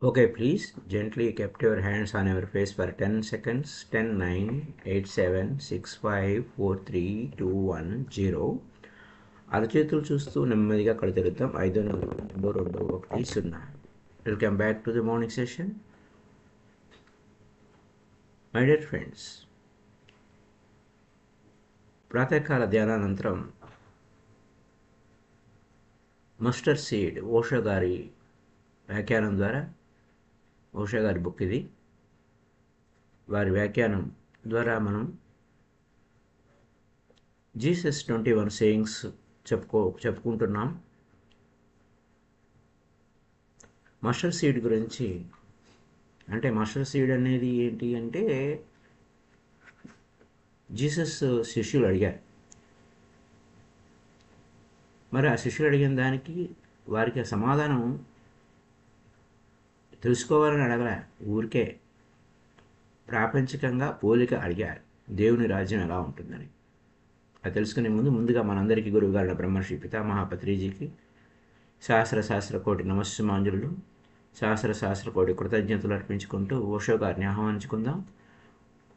Okay, please gently kept your hands on your face for 10 seconds. 10, 9, 8, 7, 6, 5, 4, 3, 2, 1, 0. అరచేతులు చూస్తూ నెమ్మదిగా కళ్ళు తెరుద్దాం. 5, 4, 2, 1, 0. Welcome back to the morning session. My dear friends, ప్రాతకాల ధ్యానానంతరం మస్టర్డ్ సీడ్ ఓషో గారి వ్యాఖ్యానం ద్వారా, ఓషో గారి బుక్ ఇది, వారి వ్యాఖ్యానం ద్వారా మనం జీసస్ 21 సేయింగ్స్ చెప్పుకుంటున్నాం. మస్టర్డ్ సీడ్ గురించి, అంటే మస్టర్డ్ సీడ్ అనేది ఏంటి అంటే జీసస్ శిష్యులు అడిగారు. మరి ఆ శిష్యులు అడిగిన దానికి వారికి ఆ సమాధానం తెలుసుకోవాలని అడగలే, ఊరికే ప్రాపంచికంగా పోలిక అడిగారు, దేవుని రాజ్యం ఎలా ఉంటుందని. అది తెలుసుకునే ముందుగా మనందరికీ గురువుగారు బ్రహ్మర్షి పితామహ పత్రిజీకి సహస్ర కోటి నమస్సుమాంజులు, సహస్ర కోటి కృతజ్ఞతలు అర్పించుకుంటూ ఓషో గారిని ఆహ్వానించుకుందాం.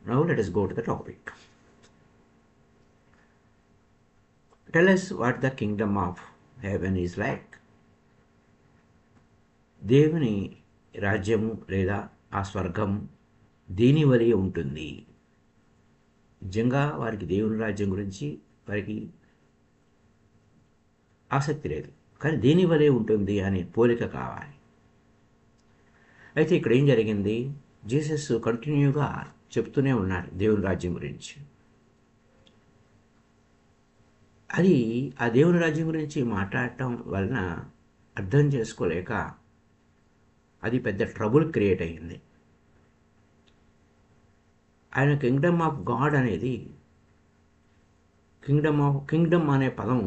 Now let us go to the topic. Tell us what the kingdom of heaven is like. దేవుని రాజ్యము లేదా ఆ స్వర్గం దేని వలె ఉంటుంది? నిజంగా వారికి దేవుని రాజ్యం గురించి వారికి ఆసక్తి లేదు, కానీ దేని వలె ఉంటుంది అనే పోలిక కావాలి. అయితే ఇక్కడ ఏం జరిగింది? జీసస్ కంటిన్యూగా చెప్తూనే ఉన్నారు దేవుని రాజ్యం గురించి. అది ఆ దేవుని రాజ్యం గురించి మాట్లాడటం వలన అర్థం చేసుకోలేక అది పెద్ద ట్రబుల్ క్రియేట్ అయ్యింది. ఆయన కింగ్డమ్ ఆఫ్ గాడ్ అనేది, కింగ్డమ్ అనే పదం,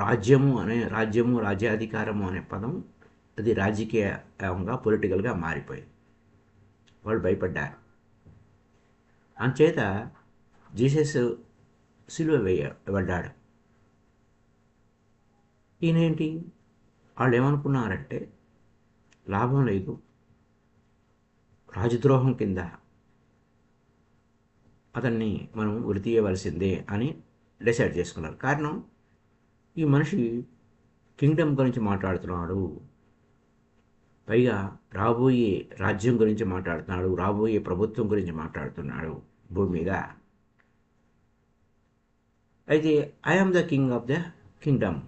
రాజ్యము రాజ్యాధికారము అనే పదం అది రాజకీయంగా పొలిటికల్గా మారిపోయింది. వాళ్ళు భయపడ్డారు. అంచేత జీసస్ సిలువ వేయబడ్డాడు. ఈయనేంటి, వాళ్ళు ఏమనుకున్నారంటే లాభం లేదు, రాజద్రోహం కింద అతన్ని మనం ఉరి తీయవలసిందే అని డిసైడ్ చేసుకున్నారు. కారణం, ఈ మనిషి కింగ్డమ్ గురించి మాట్లాడుతున్నాడు, పైగా రాబోయే రాజ్యం గురించి మాట్లాడుతున్నాడు, రాబోయే ప్రభుత్వం గురించి మాట్లాడుతున్నాడు భూమి మీద. అయితే I'm the king of the Kingdom,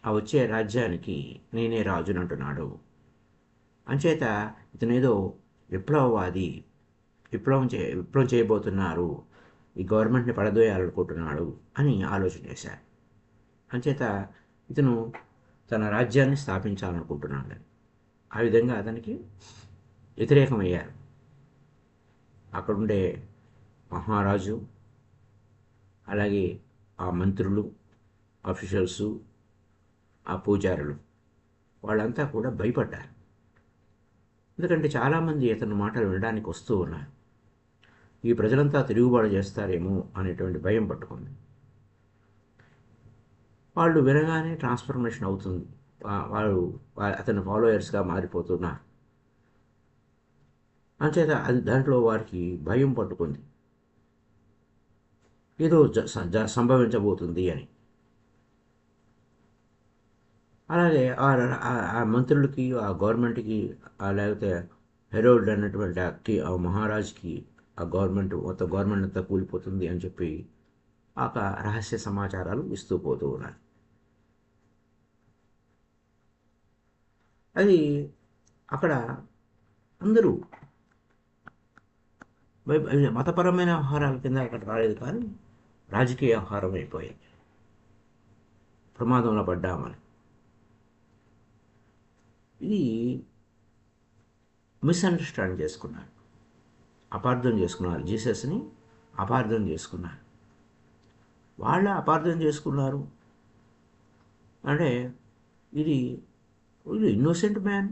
ఆ వచ్చే రాజ్యానికి నేనే రాజుని అంటున్నాడు. అంచేత ఇతనేదో విప్లవవాది, విప్లవం చేయబోతున్నారు, ఈ గవర్నమెంట్ని పడదోయాలనుకుంటున్నాడు అని ఆలోచన చేశారు. అంచేత ఇతను తన రాజ్యాన్ని స్థాపించాలనుకుంటున్నాడు. ఆ విధంగా అతనికి వ్యతిరేకమయ్యారు. అక్కడుండే మహారాజు, అలాగే ఆ మంత్రులు, ఆఫీషియల్సు, ఆ పూజారులు, వాళ్ళంతా కూడా భయపడ్డారు. ఎందుకంటే చాలామంది ఇతని మాటలు వినడానికి వస్తూ ఉన్నారు. ఈ ప్రజలంతా తిరుగుబాటు చేస్తారేమో అనేటువంటి భయం పట్టుకుంది. వాళ్ళు వినగానే ట్రాన్స్ఫర్మేషన్ అవుతుంది, వాళ్ళు అతని ఫాలోయర్స్గా మారిపోతున్నారు. అంచేత అది దాంట్లో వారికి భయం పట్టుకుంది, ఏదో సంభవించబోతుంది అని. అలాగే ఆ మంత్రులకి, ఆ గవర్నమెంట్కి, లేకపోతే హెరోల్డ్ అన్నటువంటి ఆ మహారాజుకి ఆ మొత్తం గవర్నమెంట్ అంతా కూలిపోతుంది అని చెప్పి ఒక రహస్య సమాచారాలు ఇస్తూ పోతూ ఉన్నారు. అది అక్కడ అందరూ మతపరమైన వ్యవహారాల కింద అక్కడ రాలేదు, కానీ రాజకీయ వ్యవహారం అయిపోయింది. ప్రమాదంలో పడ్డామని. ఇది మిస్అండర్స్టాండ్ చేసుకున్నారు, అపార్థం చేసుకున్నారు, జీసస్ని అపార్థం చేసుకున్నారు. వాళ్ళ అపార్థం చేసుకున్నారు అంటే ఇది ఇన్నోసెంట్ మ్యాన్,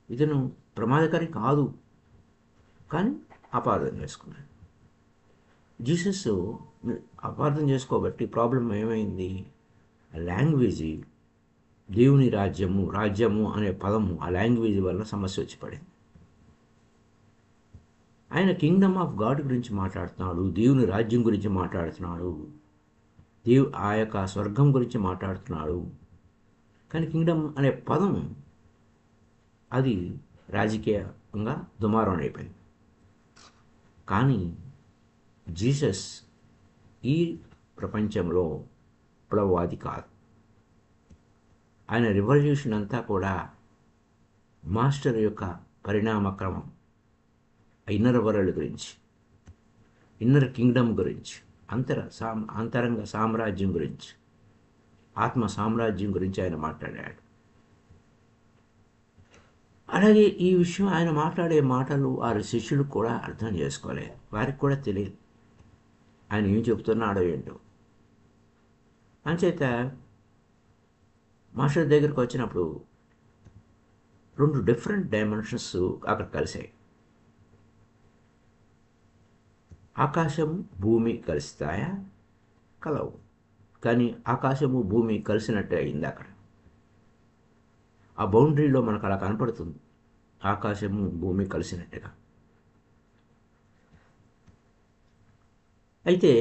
ఇతను ప్రమాదకరి కాదు, కానీ అపార్థం చేసుకున్నాడు. జీసస్ అపార్థం చేసుకోబట్టి ప్రాబ్లం ఏమైంది? లాంగ్వేజ్, దేవుని రాజ్యము అనే పదము, ఆ లాంగ్వేజ్ వల్ల సమస్య వచ్చి పడింది. ఆయన కింగ్డమ్ ఆఫ్ గాడ్ గురించి మాట్లాడుతున్నాడు, దేవుని రాజ్యం గురించి మాట్లాడుతున్నాడు, ఆ యొక్క స్వర్గం గురించి మాట్లాడుతున్నాడు. కానీ కింగ్డమ్ అనే పదం అది రాజకీయంగా దుమారం అయిపోయింది. కానీ జీసస్ ఈ ప్రపంచంలో విప్లవవాది కాదు. ఆయన రివల్యూషన్ అంతా కూడా మాస్టర్ యొక్క పరిణామక్రమం, ఇన్నర్ వరల్డ్ గురించి, ఇన్నర్ కింగ్డమ్ గురించి, అంతరంగ సామ్రాజ్యం గురించి, ఆత్మ సామ్రాజ్యం గురించి ఆయన మాట్లాడాడు. అలాగే ఈ విషయం ఆయన మాట్లాడే మాటలు వారి శిష్యులు కూడా అర్థం చేసుకోలేదు, వారికి కూడా తెలియదు ఆయన ఏం చెప్తున్నాడో ఏంటో. అంచేత మాస్టర్ దగ్గరికి వచ్చినప్పుడు 2 డిఫరెంట్ డైమెన్షన్స్ అక్కడ కలిసాయి. ఆకాశం భూమి కలుస్తాయా? కలవు. కానీ ఆకాశము భూమి కలిసినట్టే అయింది అక్కడ. ఆ బౌండరీలో మనకు అలా కనపడుతుంది, ఆకాశము భూమి కలిసినట్టుగా. అయితే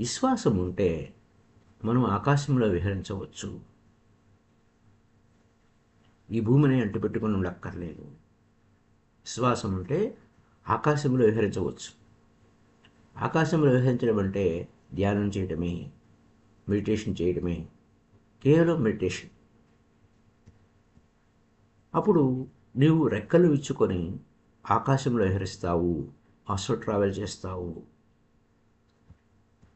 విశ్వాసం ఉంటే మనం ఆకాశంలో విహరించవచ్చు. ఈ భూమిని అంటిపెట్టుకుని ఉండక్కర్లేదు. విశ్వాసం ఉంటే ఆకాశంలో విహరించవచ్చు. ఆకాశంలో విహరించడం అంటే ధ్యానం చేయడమే, మెడిటేషన్ చేయడమే, కేవలం మెడిటేషన్. అప్పుడు నీవు రెక్కలు విచ్చుకొని ఆకాశంలో విహరిస్తావు, ఆస్ట్రో ట్రావెల్ చేస్తావు.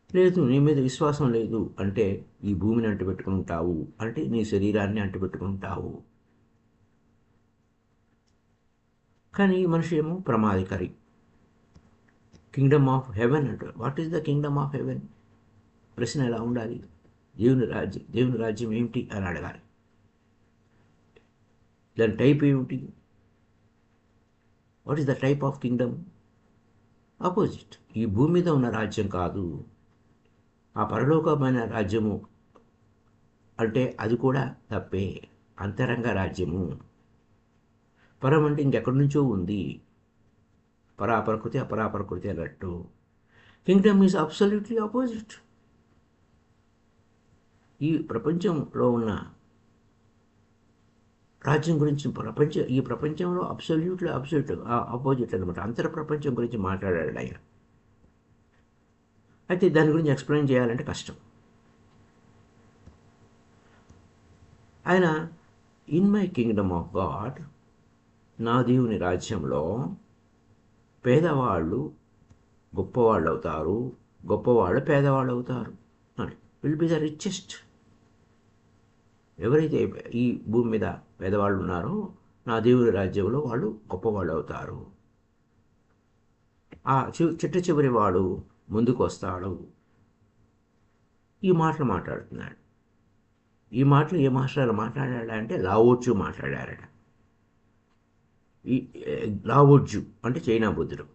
లేదు, నీ మీద విశ్వాసం లేదు అంటే ఈ భూమిని అంటిపెట్టుకుంటావు, అంటే నీ శరీరాన్ని అంటిపెట్టుకుంటావు. కానీ మనిషి ఏమో ప్రమాదకరి. కింగ్డమ్ ఆఫ్ హెవెన్ అంటారు. What is the kingdom of haven? ప్రశ్న ఎలా ఉండాలి? దేవుని రాజ్యం ఏమిటి అని అడగాలి. దాని టైప్ ఏమిటి? What is the type of Kingdom? Opposite. ఈ భూమి మీద ఉన్న రాజ్యం కాదు, ఆ పరలోకమైన రాజ్యము అంటే అది కూడా తప్పే. అంతరంగ రాజ్యము. పరం అంటే ఇంకెక్కడి నుంచో ఉంది, పరాప్రకృతి అపరాప్రకృతి అన్నట్టు. Kingdom is absolutely opposite. ఈ ప్రపంచంలో ఉన్న రాజ్యం గురించి ఈ ప్రపంచంలో అబ్సల్యూట్లీ ఆపోజిట్ అనమాట. అంతర ప్రపంచం గురించి మాట్లాడాడు ఆయన. అయితే దాని గురించి ఎక్స్ప్లెయిన్ చేయాలంటే కష్టం. ఆయన in my Kingdom of God, నా దేవుని రాజ్యంలో పేదవాళ్ళు గొప్పవాళ్ళు అవుతారు, గొప్పవాళ్ళు పేదవాళ్ళు అవుతారు. Will be the richest. ఎవరైతే ఈ భూమి మీద పేదవాళ్ళు ఉన్నారో నా దేవుని రాజ్యంలో వాళ్ళు గొప్పవాళ్ళు అవుతారు. ఆ చిట్ట చివరి వాడు ముందుకు వస్తాడు. ఈ మాటలు మాట్లాడుతున్నాడు. ఈ మాటలు ఏ మాస్టర్ మాట్లాడాడంటే లావోట్జు మాట్లాడారట. ఈ లావోట్జు అంటే చైనా బుద్ధుడు.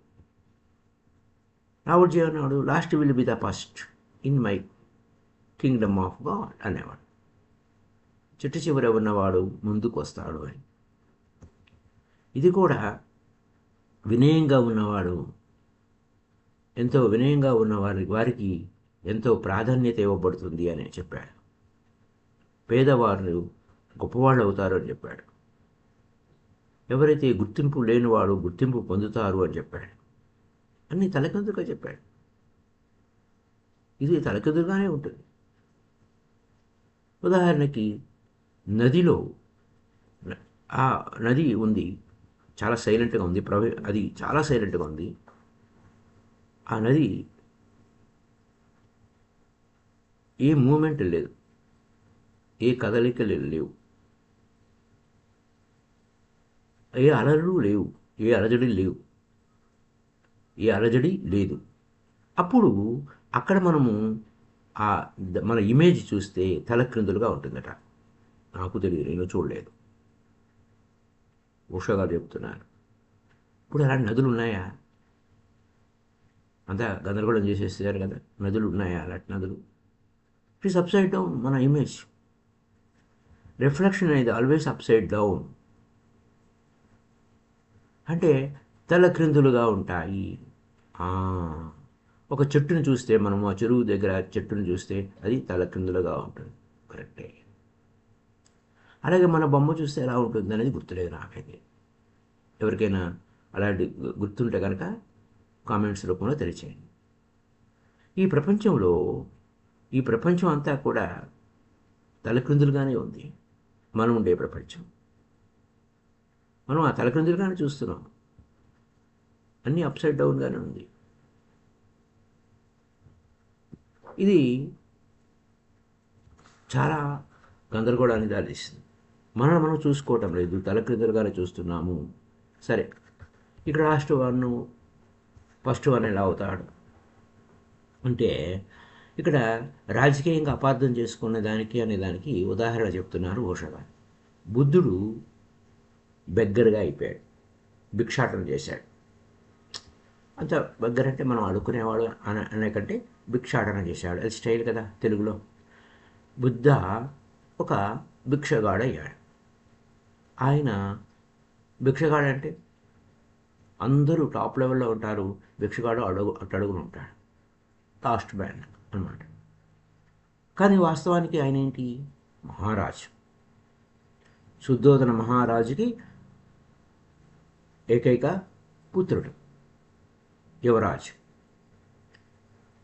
లావోట్జు అన్నాడు, last will be the first in my Kingdom of God అనేవాడు. చిట్ట చివర ఉన్నవాడు ముందుకు వస్తాడు అని. ఇది కూడా వినయంగా ఉన్నవాడు, ఎంతో వినయంగా ఉన్న వారికి ఎంతో ప్రాధాన్యత ఇవ్వబడుతుంది అని చెప్పాడు. పేదవారు గొప్పవాళ్ళు అవుతారు అని చెప్పాడు. ఎవరైతే గుర్తింపు లేనివాడు గుర్తింపు పొందుతారు అని చెప్పాడు. అన్నీ తలకిందులుగా చెప్పాడు. ఇది తలకిందులుగానే ఉంటుంది. ఉదాహరణకి నదిలో, ఆ నది ఉంది, చాలా సైలెంట్గా ఉంది, అది చాలా సైలెంట్గా ఉంది. ఆ నది ఏ మూమెంట్ లేదు, ఏ కదలికలు లేవు, ఏ అలలు లేవు, ఏ అలజడి లేవు, ఏ అలజడి లేదు. అప్పుడు అక్కడ మనము మన ఇమేజ్ చూస్తే తలక్రిందులుగా ఉంటుందట. నాకు తెలియదు, నేను చూడలేదు, ఉషా గారు చెప్తున్నారు. ఇప్పుడు అలాంటి నదులు ఉన్నాయా? అంతా గందరగోళం చేసేసారు కదా. నదులు ఉన్నాయా అలాంటి నదులు? It is upside down. మన ఇమేజ్ రిఫ్లెక్షన్ అనేది ఆల్వేస్ అప్సైడ్ డౌన్, అంటే తలక్రిందులుగా ఉంటాయి. ఒక చెట్టును చూస్తే, మనం ఆ చెరువు దగ్గర చెట్టును చూస్తే అది తలక్రిందులుగా ఉంటుంది, కరెక్టే. అలాగే మన బొమ్మ చూస్తే ఎలా ఉంటుంది అనేది గుర్తులేదు నాకైతే. ఎవరికైనా అలాంటి గుర్తుంటే కనుక కామెంట్స్ రూపంలో తెలియచేయండి. ఈ ప్రపంచంలో, ఈ ప్రపంచం అంతా కూడా తలక్రిందులుగానే ఉంది. మనం ఉండే ప్రపంచం మనం ఆ తలక్రిందులుగానే చూస్తున్నాం. అన్నీ అప్సైడ్ డౌన్గానే ఉంది. ఇది చాలా గందరగోళాన్ని దారితీస్తుంది. మనం చూసుకోవటం లేదు, తలక్రిందులుగానే చూస్తున్నాము. సరే, ఇక్కడ ఫస్ట్ వన్ ఎలా అవుతాడు అంటే, ఇక్కడ రాజకీయంగా అపార్థం చేసుకునే దానికి అనే దానికి ఉదాహరణ చెప్తున్నారు ఓషో గారు. బుద్ధుడు బెగ్గరగా అయిపోయాడు, భిక్షాటన చేశాడు. అంత బెగ్గర అంటే మనం అడుక్కునేవాడు అనే కంటే భిక్షాటన చేశాడు, అది స్టైల్ కదా తెలుగులో. బుద్ధ ఒక భిక్షగాడయ్యాడు. ఆయన భిక్షగాడు అంటే అందరూ టాప్ లెవెల్లో ఉంటారు, భిక్షగాడు అట్టడుగున ఉంటాడు, లాస్ట్ మ్యాన్ అనమాట. కానీ వాస్తవానికి ఆయన ఏంటి? మహారాజు. శుద్ధోదన మహారాజుకి ఏకైక పుత్రుడు, యువరాజు.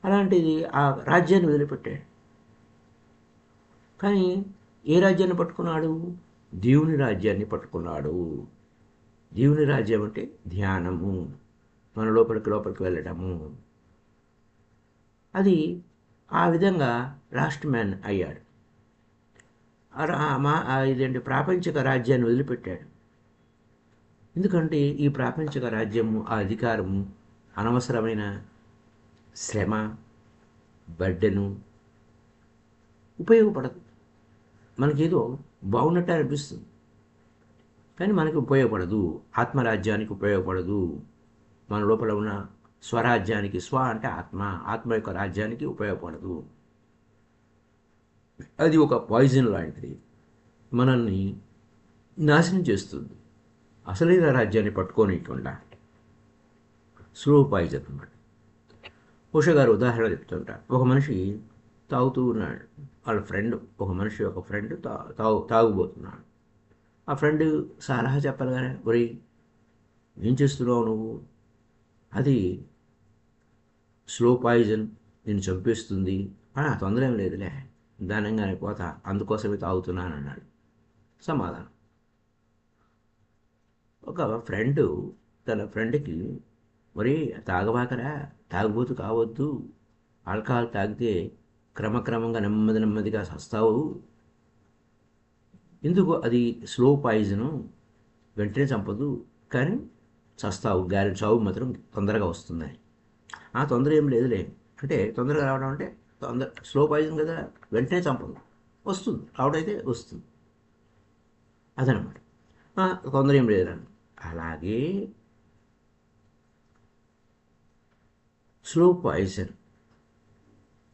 అలాంటిది ఆ రాజ్యాన్ని వదిలిపెట్టాడు. కానీ ఏ రాజ్యాన్ని పట్టుకున్నాడు? దేవుని రాజ్యాన్ని పట్టుకున్నాడు. దేవుని రాజ్యం అంటే ధ్యానము, మన లోపలికి వెళ్ళటము. అది ఆ విధంగా లాస్ట్ మ్యాన్ అయ్యాడు. ఇదేంటి, ప్రాపంచిక రాజ్యాన్ని వదిలిపెట్టాడు. ఎందుకంటే ఈ ప్రాపంచిక రాజ్యము, ఆ అధికారము అనవసరమైన శ్రమ, బర్డెను, ఉపయోగపడదు. మనకేదో బాగున్నట్టు అనిపిస్తుంది, కానీ మనకి ఉపయోగపడదు. ఆత్మరాజ్యానికి ఉపయోగపడదు. మన లోపల ఉన్న స్వరాజ్యానికి, స్వ అంటే ఆత్మ యొక్క రాజ్యానికి ఉపయోగపడదు. అది ఒక పాయిజన్ లాంటిది, మనల్ని నాశనం చేస్తుంది. అసలైన రాజ్యాన్ని పట్టుకోనికుండా స్లో పాయిజన్ అన్నమాట. ఓషో గారు ఉదాహరణ చెప్తుంటారు. ఒక మనిషి తాగుతూ ఉన్నాడు, వాళ్ళ ఫ్రెండ్, ఒక మనిషి ఒక ఫ్రెండ్ తాగుబోతున్నాడు. ఆ ఫ్రెండ్ సలహా చెప్పాలి, ఒరే ఏం చేస్తున్నావు నువ్వు, అది స్లో పాయిజన్, నేను చంపేస్తుంది. తొందర ఏం లేదులే, దానంగానే పోతా, అందుకోసమే తాగుతున్నాను అన్నాడు సమాధానం. ఒక ఫ్రెండు తన ఫ్రెండ్కి, మరి తాగబాకరా, తాగుబోతు కావద్దు, ఆల్కహాల్ తాగితే క్రమక్రమంగా నెమ్మదిగా సస్తావు, ఎందుకు, అది స్లో పాయిజను, వెంటనే చంపదు, కానీ చస్తావు, చావు మాత్రం తొందరగా వస్తుందని. తొందర ఏం లేదులే అంటే, తొందరగా రావడం అంటే స్లో పాయిజన్ కదా, వెంటనే చంపదు, వస్తుంది, రావడం అయితే వస్తుంది, అదనమాట. తొందర ఏం లేదని. అలాగే స్లో పాయిజన్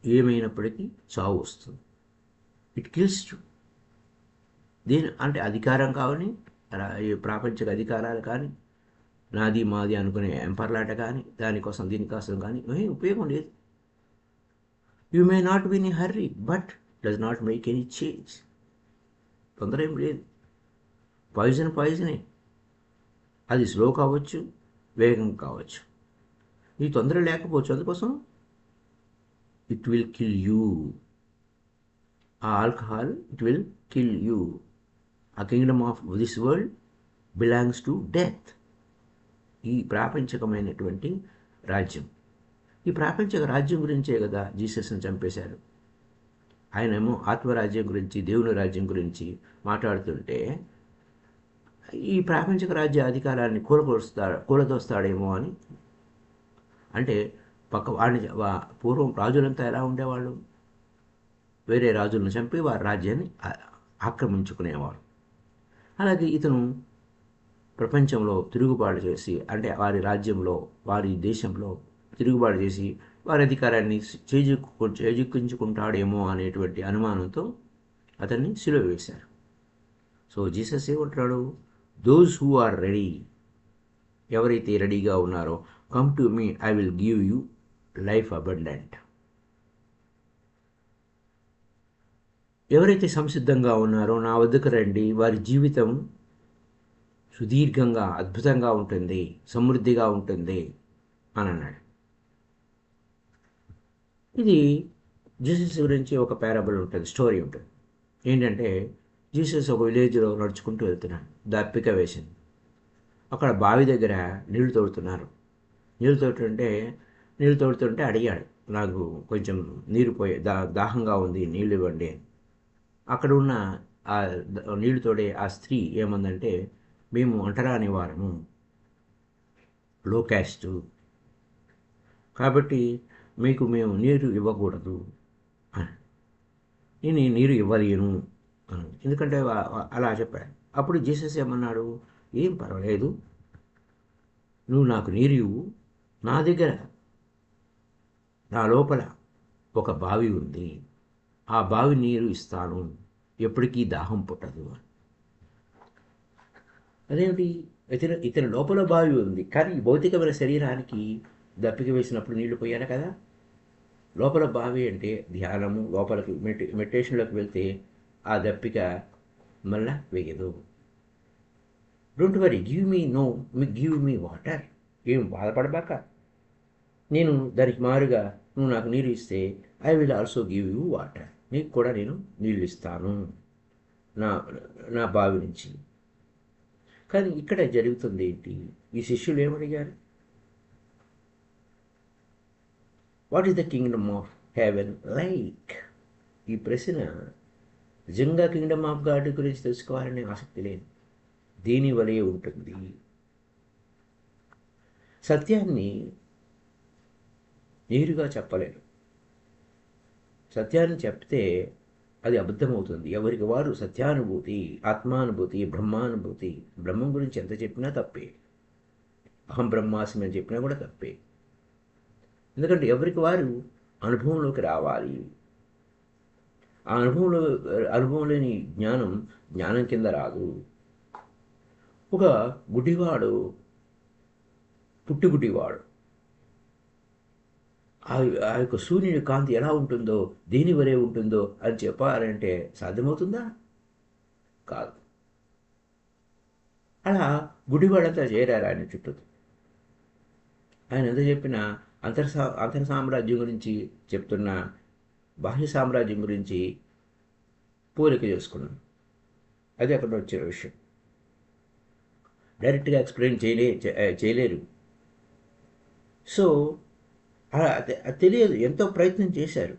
ఏమైనప్పటికీ చావు వస్తుంది, ఇట్ కిల్స్ యూ. దీని అంటే అధికారం కావని, ప్రాపంచిక అధికారాలు కానీ, నాది మాది అనుకునే ఎంపర్లాట కానీ, దానికోసం దీనికోసం కానీ ఏం ఉపయోగం లేదు. You may not be in hurry, but does not make any change. తొందర ఏం లేదు, పాయిజనే, అది స్లో కావచ్చు, వేగం కావచ్చు, ఈ తొందర లేకపోవచ్చు. అందుకోసం ఇట్ విల్ కిల్ యూ. ఆ alcohol it will kill you. ఆ kingdom of this world belongs to death. ఈ ప్రాపంచికమైనటువంటి రాజ్యం, ఈ ప్రాపంచిక రాజ్యం గురించే కదా జీసస్ని చంపేశారు. ఆయనేమో ఆత్మరాజ్యం గురించి, దేవుని రాజ్యం గురించి మాట్లాడుతుంటే, ఈ ప్రాపంచిక రాజ్య అధికారాన్ని కూలదోస్తాడేమో అని. అంటే పూర్వం రాజులంతా ఎలా ఉండేవాళ్ళు? వేరే రాజులను చంపి వారి రాజ్యాన్ని ఆక్రమించుకునేవారు. అలాగే ఇతను ప్రపంచంలో తిరుగుబాటు చేసి, అంటే వారి రాజ్యంలో, వారి దేశంలో తిరుగుబాటు చేసి వారి అధికారాన్ని చేజిక్కించుకుంటాడేమో అనేటువంటి అనుమానంతో అతన్ని సిలువ వేశారు. సో జీసస్ ఏమంటున్నాడు? దోస్ హూ ఆర్ రెడీ, ఎవరైతే రెడీగా ఉన్నారో, come to me, I will give you life abundant. ఎవరైతే సంసిద్ధంగా ఉన్నారో నా వద్దకు రండి, వారి జీవితం సుదీర్ఘంగా, అద్భుతంగా ఉంటుంది, సమృద్ధిగా ఉంటుంది అని అన్నాడు. ఇది జీసస్ గురించి ఒక పారాబుల్ ఉంటుంది, స్టోరీ ఉంటుంది. ఏంటంటే, జీసస్ ఒక విలేజ్లో నడుచుకుంటూ వెళ్తున్నాడు, దప్పిక వేసింది. అక్కడ బావి దగ్గర నీళ్లు తోడుతున్నారు. నీళ్లు తోడుతుంటే అడిగాడు, నాకు కొంచెం నీరు దాహంగా ఉంది, నీళ్ళు ఇవ్వండి. అక్కడ ఉన్న ఆ నీళ్లు తోడే ఆ స్త్రీ ఏమందంటే, మేము ఒంటరాని వారము, లో క్యాస్టు, కాబట్టి మీకు మేము నీరు ఇవ్వకూడదు, నేను ఈ నీరు ఇవ్వలేను అని. ఎందుకంటే అలా చెప్పాడు. అప్పుడు జీసస్ ఏమన్నాడు, ఏం పర్వాలేదు, నువ్వు నాకు నీరు ఇవ్వు, నా దగ్గర నా లోపల ఒక బావి ఉంది, ఆ బావి నీరు ఇస్తాను, ఎప్పటికీ దాహం పుట్టదు. అదేమిటి, ఇతని లోపల బావి ఉంది, కానీ భౌతికమైన శరీరానికి దప్పిక వేసినప్పుడు నీళ్లు పోయాను కదా. లోపల బావి అంటే ధ్యానము, లోపలికి మెడిటేషన్లోకి వెళ్తే ఆ దప్పిక మళ్ళా వేయదు. Don't worry, give me water, ఏం బాధపడబాక, నేను దానికి మారుగా నువ్వు నాకు నీరు ఇస్తే I will also give you water, నీకు కూడా నేను నీళ్ళు ఇస్తాను నా నా బావి నుంచి. కానీ ఇక్కడ జరుగుతుంది ఏంటి, ఈ శిష్యులు ఏమడిగారు, what is the kingdom of heaven like? ఈ ప్రశ్న నిజంగా కింగ్డమ్ ఆఫ్ గాడ్ గురించి తెలుసుకోవాలనే ఆసక్తి లేదు, దీని వలె ఉంటుంది. సత్యాన్ని నేరుగా చెప్పలేరు, సత్యాన్ని చెప్తే అది అబద్ధమవుతుంది. ఎవరికి వారు సత్యానుభూతి, ఆత్మానుభూతి, బ్రహ్మానుభూతి, బ్రహ్మం గురించి ఎంత చెప్పినా తప్పే, అహం బ్రహ్మాస్మి అని చెప్పినా కూడా తప్పే. ఎందుకంటే ఎవరికి వారు అనుభవంలోకి రావాలి. ఆ అనుభవం లేని జ్ఞానం కింద రాదు. ఒక గుడ్డివాడు, పుట్టుగుడ్డివాడు, ఆ యొక్క సూర్యుని కాంతి ఎలా ఉంటుందో, దేని వరే ఉంటుందో అని చెప్పాలంటే సాధ్యమవుతుందా? కాదు. అలా గుడివాడంతా చేరారు ఆయన చుట్టూ. ఆయన ఎంత చెప్పినా అంతర్ సామ్రాజ్యం గురించి చెప్తున్నా, బాహ్య సామ్రాజ్యం గురించి పోలిక చేసుకున్నాను. అది అక్కడ వచ్చే విషయం. డైరెక్ట్గా ఎక్స్ప్లెయిన్ చేయలేరు. సో తెలియదు, ఎంతో ప్రయత్నం చేశారు.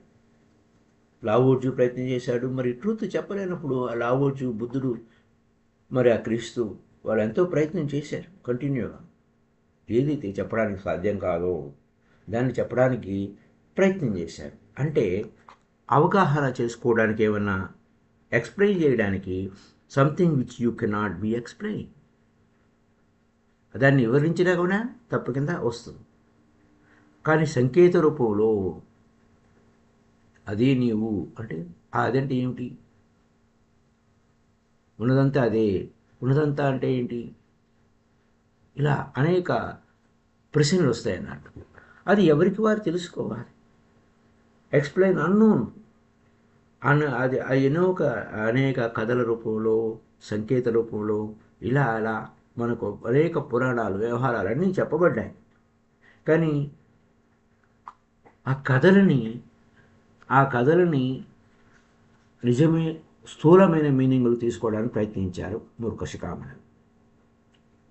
లావోజు ప్రయత్నం చేశాడు. మరి ట్రూత్ చెప్పలేనప్పుడు ఆ లావోజు, బుద్ధుడు, మరి ఆ క్రీస్తు, వాళ్ళు ఎంతో ప్రయత్నం చేశారు కంటిన్యూగా. ఏదైతే చెప్పడానికి సాధ్యం కాదో దాన్ని చెప్పడానికి ప్రయత్నం చేశారు. అంటే అవగాహన చేసుకోవడానికి, ఏమన్నా ఎక్స్ప్లెయిన్ చేయడానికి, something which you cannot be explain, దాన్ని వివరించినా కూడా తప్పు కింద వస్తుంది. కానీ సంకేత రూపంలో అదే నీవు అంటే, అదంటే ఏమిటి? ఉన్నదంతా అదే, ఉన్నదంతా అంటే ఏంటి? ఇలా అనేక ప్రశ్నలు వస్తాయన్నట్టు. అది ఎవరికి వారు తెలుసుకోవాలి. ఎక్స్ప్లెయిన్ అన్నోన్ అది అనేక కథల రూపంలో, సంకేత రూపంలో, ఇలా అలా మనకు అనేక పురాణాలు, వ్యవహారాలు అన్నీ చెప్పబడ్డాయి. కానీ ఆ కథలని నిజమే స్థూలమైన మీనింగ్లు తీసుకోవడానికి ప్రయత్నించారు మూర్ఖశిఖామణి.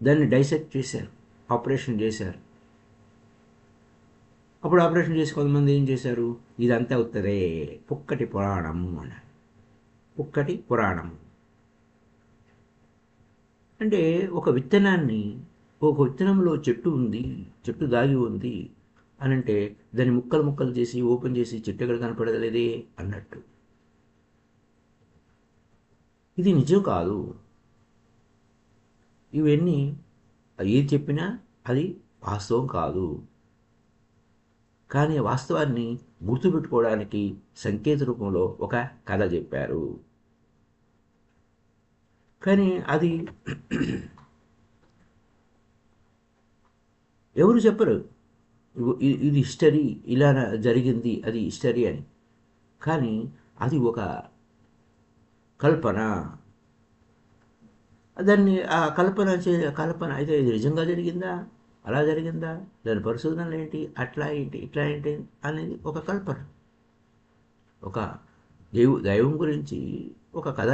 దాన్ని డైసెక్ట్ చేశారు, ఆపరేషన్ చేశారు. అప్పుడు ఆపరేషన్ చేసి కొంతమంది ఏం చేశారు, ఇదంతా అవుతుందే పుక్కటి పురాణము అన్నారు. పుక్కటి పురాణము అంటే ఒక విత్తనంలో చెట్టు ఉంది, చెట్టు దాగి ఉంది అని అంటే దాన్ని ముక్కలు చేసి ఓపెన్ చేసి చెట్టు ఎక్కడ కనపడలేదే అన్నట్టు. ఇది నిజం కాదు. ఇవన్నీ ఏది చెప్పినా అది వాస్తవం కాదు. కానీ వాస్తవాన్ని గుర్తుపెట్టుకోవడానికి సంకేత రూపంలో ఒక కథ చెప్పారు. కానీ అది ఎవరు చెప్పరు, ఇది హిస్టరీ, ఇలా జరిగింది, అది హిస్టరీ అని. కానీ అది ఒక కల్పన. దాన్ని ఆ కల్పన అయితే ఇది నిజంగా జరిగిందా, అలా జరిగిందా, దాని పరిశోధనలు ఏంటి, అట్లా ఏంటి, ఇట్లా ఏంటి అనేది ఒక కల్పన. ఒక దైవం గురించి ఒక కథ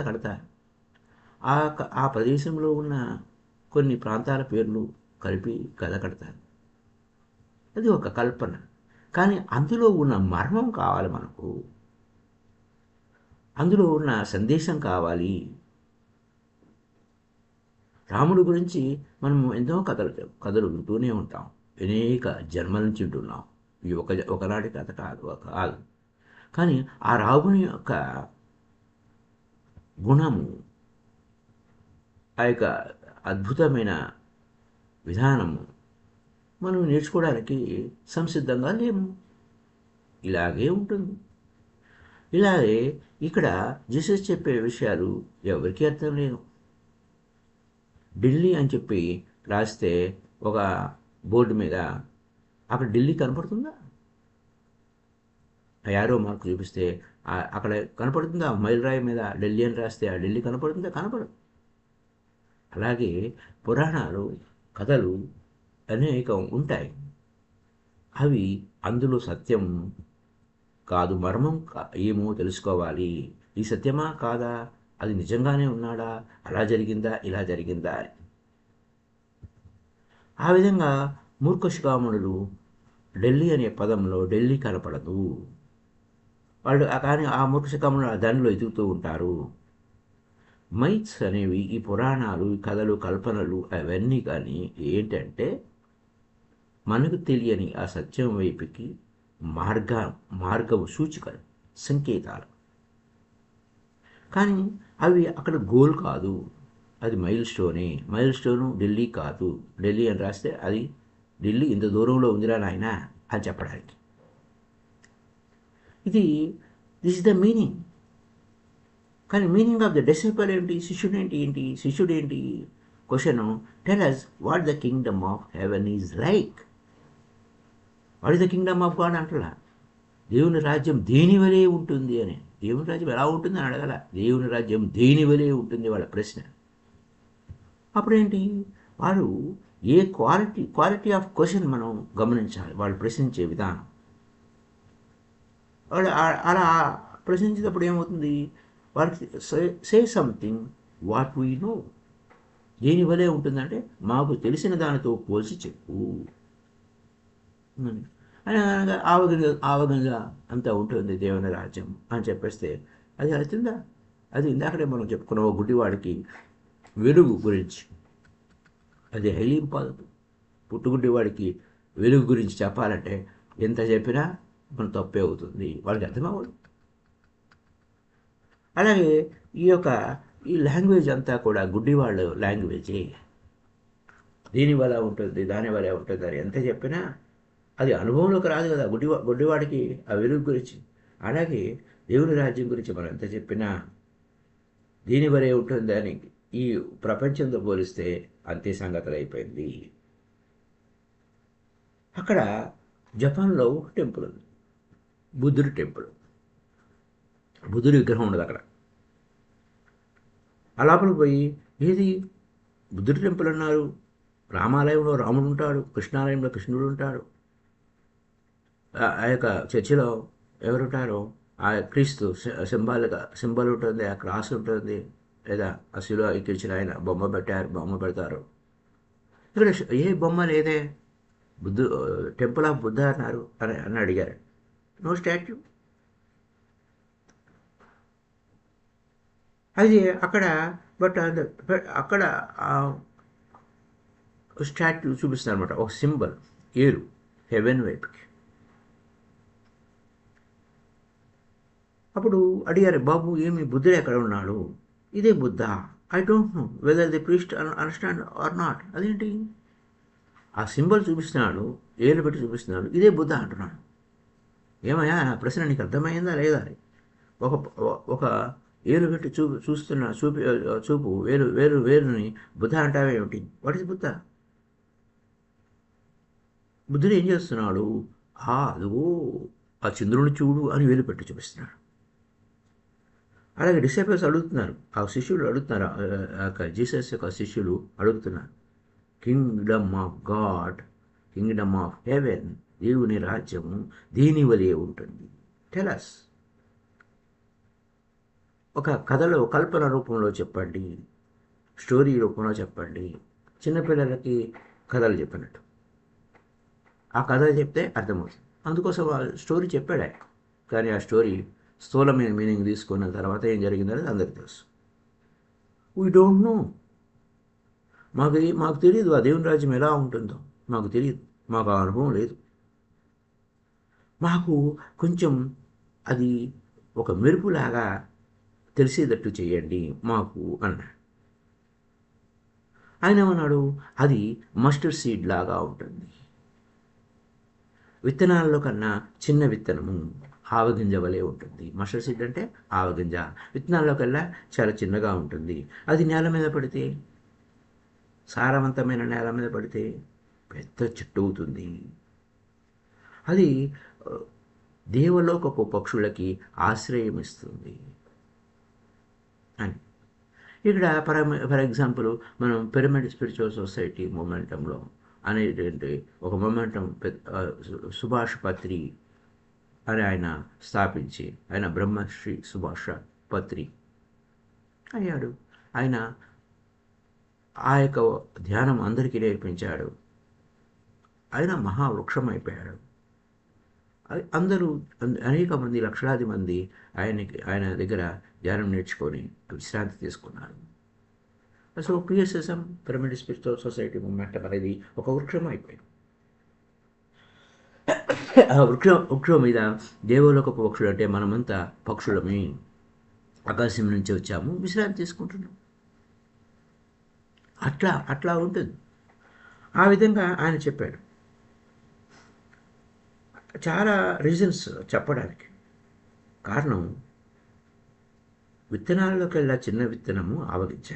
కడతారు. ఆ ప్రదేశంలో ఉన్న కొన్ని ప్రాంతాల పేర్లు కలిపి కథ కడతారు. అది ఒక కల్పన. కానీ అందులో ఉన్న మర్మం కావాలి మనకు, అందులో ఉన్న సందేశం కావాలి. రాముడి గురించి మనం ఎన్నో కథలు వింటూనే ఉంటాం, అనేక జన్మల నుంచి వింటున్నాం. ఇది ఒకనాటి కథ కాదు. కానీ ఆ రాముని యొక్క గుణము, ఆ యొక్క అద్భుతమైన విధానము మనం నేర్చుకోవడానికి సంసిద్ధంగా లేము. ఇలాగే ఉంటుంది. ఇలాగే ఇక్కడ జీసస్ చెప్పే విషయాలు ఎవరికీ అర్థం లేదు. ఢిల్లీ అని చెప్పి రాస్తే ఒక బోర్డు మీద అక్కడ ఢిల్లీ కనపడుతుందా? యారో మార్క్ చూపిస్తే అక్కడ కనపడుతుందా? మైలురాయి మీద ఢిల్లీ అని రాస్తే ఆ ఢిల్లీ కనపడుతుందా? కనపడదు. అలాగే పురాణాలు, కథలు అనేకం ఉంటాయి. అవి అందులో సత్యం కాదు, మర్మం ఏమో తెలుసుకోవాలి. ఈ సత్యమా కాదా? అది నిజంగానే ఉన్నాడా? అలా జరిగిందా, ఇలా జరిగిందా అని. ఆ విధంగా మూర్ఖశిఖామణులు ఢిల్లీ అనే పదంలో ఢిల్లీ కనపడదు. వాళ్ళు కానీ ఆ మూర్ఖశిఖామణులు దానిలో ఎదుగుతూ ఉంటారు. మైత్స్ అనేవి, ఈ పురాణాలు, ఈ కథలు, కల్పనలు అవన్నీ కానీ ఏంటంటే మనకు తెలియని ఆ సత్యం వైపుకి మార్గము సూచికలు, సంకేతాలు. కానీ అవి అక్కడ గోల్ కాదు, అది మైల్ స్టోను ఢిల్లీ కాదు. ఢిల్లీ అని రాస్తే అది ఢిల్లీ ఇంత దూరంలో ఉందిరా నాయన అని చెప్పడానికి. This is the meaning. కానీ మీనింగ్ ఆఫ్ ద డిసైపుల్ ఏంటి? శిష్యుడు ఏంటి? Question, tell us what the kingdom of heaven is like. What is the kingdom of God అంటలా. దేవుని రాజ్యం దేని వలే ఉంటుంది అని. దేవుని రాజ్యం ఎలా ఉంటుంది అని అడగల. దేవుని రాజ్యం దేని వలే ఉంటుంది వాళ్ళ ప్రశ్న. అప్పుడేంటి, వాడు ఏ క్వాలిటీ ఆఫ్ క్వశ్చన్ మనం గమనించాలి, వాళ్ళు ప్రశ్నించే విధానం. వాడు అలా ప్రశ్నించేటప్పుడు ఏమవుతుంది, వాళ్ళకి say something what we know. దేని వలే ఉంటుందంటే మాకు తెలిసిన దానితో పోల్చి చెప్పు అని అనగా ఆవగంగా అంతా ఉంటుంది దేవుని రాజ్యం అని చెప్పేస్తే అది అవుతుందా? అది ఇందాకనే మనం చెప్పుకున్న గుడ్డివాడికి వెలుగు గురించి, అది హైలీ ఇంపార్టెంట్. పుట్టుగుడ్డివాడికి వెలుగు గురించి చెప్పాలంటే ఎంత చెప్పినా మన తప్పే అవుతుంది, వాళ్ళకి అర్థమవ్వదు. అలాగే ఈ లాంగ్వేజ్ అంతా కూడా గుడ్డివాళ్ళ లాంగ్వేజే. దీనివల్ల ఉంటుంది, దానివల్ల ఉంటుంది అని ఎంత చెప్పినా అది అనుభవంలోకి రాదు కదా గుడ్డివాడికి ఆ వెలుగు గురించి. అలాగే దేవుని రాజ్యం గురించి మనం ఎంత చెప్పినా దీని వరే ఉంటుంది అని ఈ ప్రపంచంతో పోలిస్తే అంతే సంగతులు అయిపోయింది. అక్కడ జపాన్లో టెంపుల్ ఉంది, బుద్ధుడి టెంపుల్. బుద్ధుడి విగ్రహం ఉండదు అక్కడ. ఆ లోపలికి పోయి ఏది బుద్ధుడి టెంపుల్ అన్నారు, రామాలయంలో రాముడు ఉంటాడు, కృష్ణాలయంలో కృష్ణుడు ఉంటాడు, ఆ యొక్క చర్చిలో ఎవరుంటారో ఆ క్రీస్తు సింబల్ ఉంటుంది, ఆ క్రాస్ ఉంటుంది, లేదా ఆ శిలువ ఎక్కించిన ఆయన బొమ్మ పెడతారు. ఇక్కడ ఏ బొమ్మ లేదే, టెంపుల్ ఆఫ్ బుద్ధ అన్నారు అని అడిగారు. No statue. అది అక్కడ అక్కడ స్టాట్యూ చూపిస్తారు అనమాట, ఒక సింబల్, ఏరు హెవెన్ వైపుకి. అప్పుడు అడిగారు, బాబు ఏమి బుద్ధుడు ఎక్కడ ఉన్నాడు? ఇదే Buddha. I don't know whether the priest understand or not. అదేంటి, ఆ సింబల్ చూపిస్తున్నాడు, ఏలు పెట్టి చూపిస్తున్నాడు, ఇదే బుద్ధ అంటున్నాడు. ఏమయ్యా నా ప్రశ్న నీకు అర్థమైందా లేదా? ఒక ఏలు పెట్టి చూస్తున్న చూపు వేరుని బుద్ధ అంటావేమిటి? What is Buddha? బుద్ధుడు ఏం చేస్తున్నాడు? అదిగో ఆ చంద్రుని చూడు అని వేలు పెట్టి చూపిస్తున్నాడు. అలాగే డిసైపుల్స్ అడుగుతున్నారు, ఆ శిష్యులు అడుగుతున్నారు, జీసస్ యొక్క శిష్యులు అడుగుతున్నారు, Kingdom of God, Kingdom of haven, దేవుని రాజ్యము దీని వలే ఉంటుంది, టెల్ us. ఒక కథలో కల్పన రూపంలో చెప్పండి, స్టోరీ రూపంలో చెప్పండి. చిన్నపిల్లలకి కథలు చెప్పినట్టు ఆ కథ చెప్తే అర్థమవుతుంది. అందుకోసం ఆ స్టోరీ చెప్పాడు ఆయన. కానీ ఆ స్టోరీ స్థూలమైన మీనింగ్ తీసుకున్న తర్వాత ఏం జరిగిందనేది అందరికీ తెలుసు. We don't know. మాకు తెలియదు ఆ దేవుని రాజ్యం ఎలా ఉంటుందో. మాకు తెలియదు. మాకు ఆ అనుభవం లేదు. మాకు కొంచెం అది ఒక మెరుపులాగా తెలిసేటట్టు చేయండి మాకు అన్నాడు. ఆయన ఏమన్నాడు, అది మస్టర్డ్ సీడ్ లాగా ఉంటుంది. విత్తనాల్లో కన్నా చిన్న విత్తనము ఆవగింజ వలె ఉంటుంది. మస్టర్డ్ సీడ్ అంటే ఆవగింజ. విత్తనాల్లో కల్లా చాలా చిన్నగా ఉంటుంది. అది నేల మీద పడితే, సారవంతమైన నేల మీద పడితే పెద్ద చెట్టు అవుతుంది. అది దేవలోకపు పక్షులకి ఆశ్రయం ఇస్తుంది అని. ఇక్కడ ఫర్ ఎగ్జాంపుల్ మనం పిరమిడ్ స్పిరిచువల్ సొసైటీ మొమెంటంలో అనేటువంటి ఒక మొమెంటం సుభాష్ పత్రి అని ఆయన స్థాపించి, ఆయన బ్రహ్మశ్రీ సుభాష్ పత్రి అయ్యాడు. ఆయన ఆ యొక్క ధ్యానం అందరికీ నేర్పించాడు. ఆయన మహావృక్షం అయిపోయాడు. అందరూ అనేక మంది, లక్షలాది మంది ఆయన దగ్గర ధ్యానం నేర్చుకొని విశ్రాంతి తీసుకున్నారు. So PSSM, pyramid spiritual society moment అనేది ఒక వృక్షం అయిపోయింది. ఆ వృక్షం మీద దేవలోకపు పక్షులు అంటే మనమంతా పక్షులమే, ఆకాశం నుంచి వచ్చాము, విశ్రాంతి తీసుకుంటున్నాం. అట్లా ఉంటుంది. ఆ విధంగా ఆయన చెప్పాడు. చాలా రీజన్స్ చెప్పడానికి. కారణం, విత్తనాల్లోకెల్లా చిన్న విత్తనము ఆవగింజ.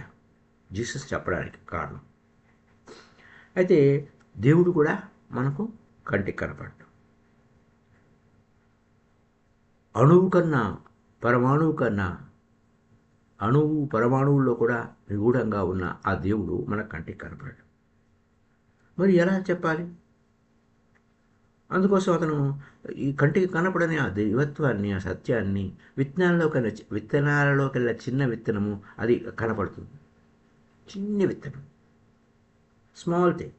జీసస్ చెప్పడానికి కారణం. అయితే దేవుడు కూడా మనకు కంటికి కనపడ్డాడు. అణువు కన్నా, పరమాణువు కన్నా, పరమాణువుల్లో కూడా నిగూఢంగా ఉన్న ఆ దేవుడు మన కంటికి కనపడ్డాడు. మరి ఎలా చెప్పాలి? అందుకోసం అతను ఈ కంటికి కనపడని ఆ దైవత్వాన్ని, ఆ సత్యాన్ని విత్తనాలలోకెల్లా చిన్న విత్తనము అది కనపడుతుంది. చిన్న విత్తనం, స్మాల్ థింగ్.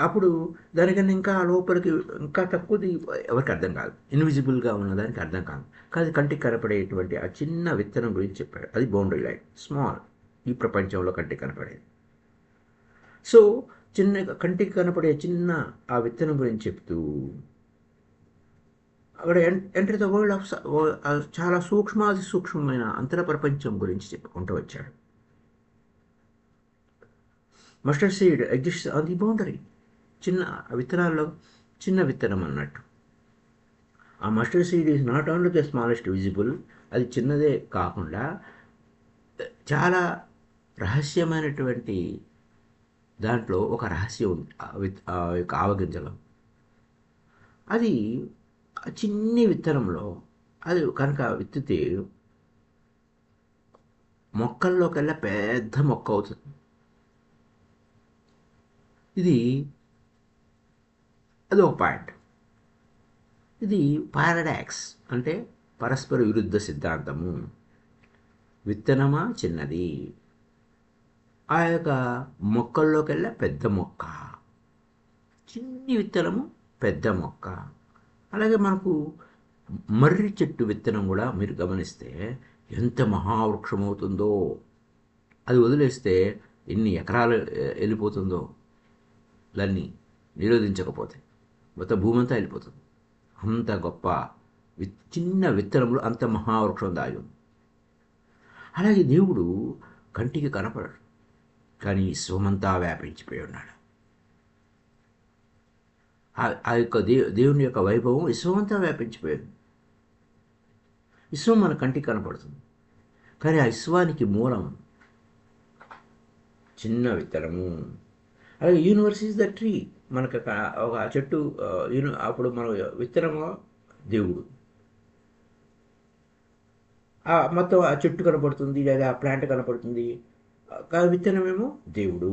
అప్పుడు దానికన్నా ఇంకా లోపలికి ఇంకా తక్కువది ఎవరికి అర్థం కాదు. ఇన్విజిబుల్గా ఉన్నదానికి అర్థం కాదు. కానీ కంటికి కనపడేటువంటి ఆ చిన్న విత్తనం గురించి చెప్పాడు. అది బౌండరీ లైన్, స్మాల్, ఈ ప్రపంచంలో కంటికి కనపడేది. సో కంటికి కనపడే చిన్న ఆ విత్తనం గురించి చెప్తూ అక్కడ ఎంటర్ ద వరల్డ్ ఆఫ్ చాలా సూక్ష్మమైన అంతర ప్రపంచం గురించి చెప్పుకుంటూ వచ్చాడు. Mustard seed exist on the boundary. చిన్న విత్తనాల్లో చిన్న విత్తనం అన్నట్టు. ఆ mustard seed is not only the smallest visible. అది చిన్నదే కాకుండా చాలా రహస్యమైనటువంటి దాంట్లో ఒక రహస్యం ఉంది ఆ యొక్క ఆవగింజలో. అది చిన్ని విత్తనంలో అది కనుక విత్తితే మొక్కల్లోకెల్లా పెద్ద మొక్క అవుతుంది. అది ఒక పాయింట్. ఇది పారాడాక్స్ అంటే పరస్పర విరుద్ధ సిద్ధాంతము. విత్తనమా చిన్నది, ఆ యొక్క మొక్కల్లోకెల్లా పెద్ద మొక్క, చిన్ని విత్తనము పెద్ద మొక్క. అలాగే మనకు మర్రి చెట్టు విత్తనం కూడా మీరు గమనిస్తే ఎంత మహావృక్షం అవుతుందో. అది వదిలేస్తే ఎన్ని ఎకరాలు వెళ్ళిపోతుందో, దాన్ని నిరోధించకపోతే మొత్తం భూమి అంతా వెళ్ళిపోతుంది. అంత గొప్ప చిన్న విత్తనంలో అంత మహావృక్షం దాగి ఉంది. అలాగే దేవుడు కంటికి కనపడడు, కానీ విశ్వమంతా వ్యాపించిపోయి ఉన్నాడు. ఆ యొక్క దేవుని యొక్క వైభవం విశ్వమంతా వ్యాపించిపోయింది. విశ్వం మన కంటికి కనపడుతుంది, కానీ ఆ విశ్వానికి మూలం చిన్న విత్తనము. అలాగే యూనివర్స్ ఈజ్ ద ట్రీ. మనకు ఒక చెట్టు, అప్పుడు మన విత్తనము దేవుడు. మొత్తం ఆ చెట్టు కనపడుతుంది, లేదా ఆ ప్లాంట్ కనపడుతుంది, విత్తనమేమో దేవుడు.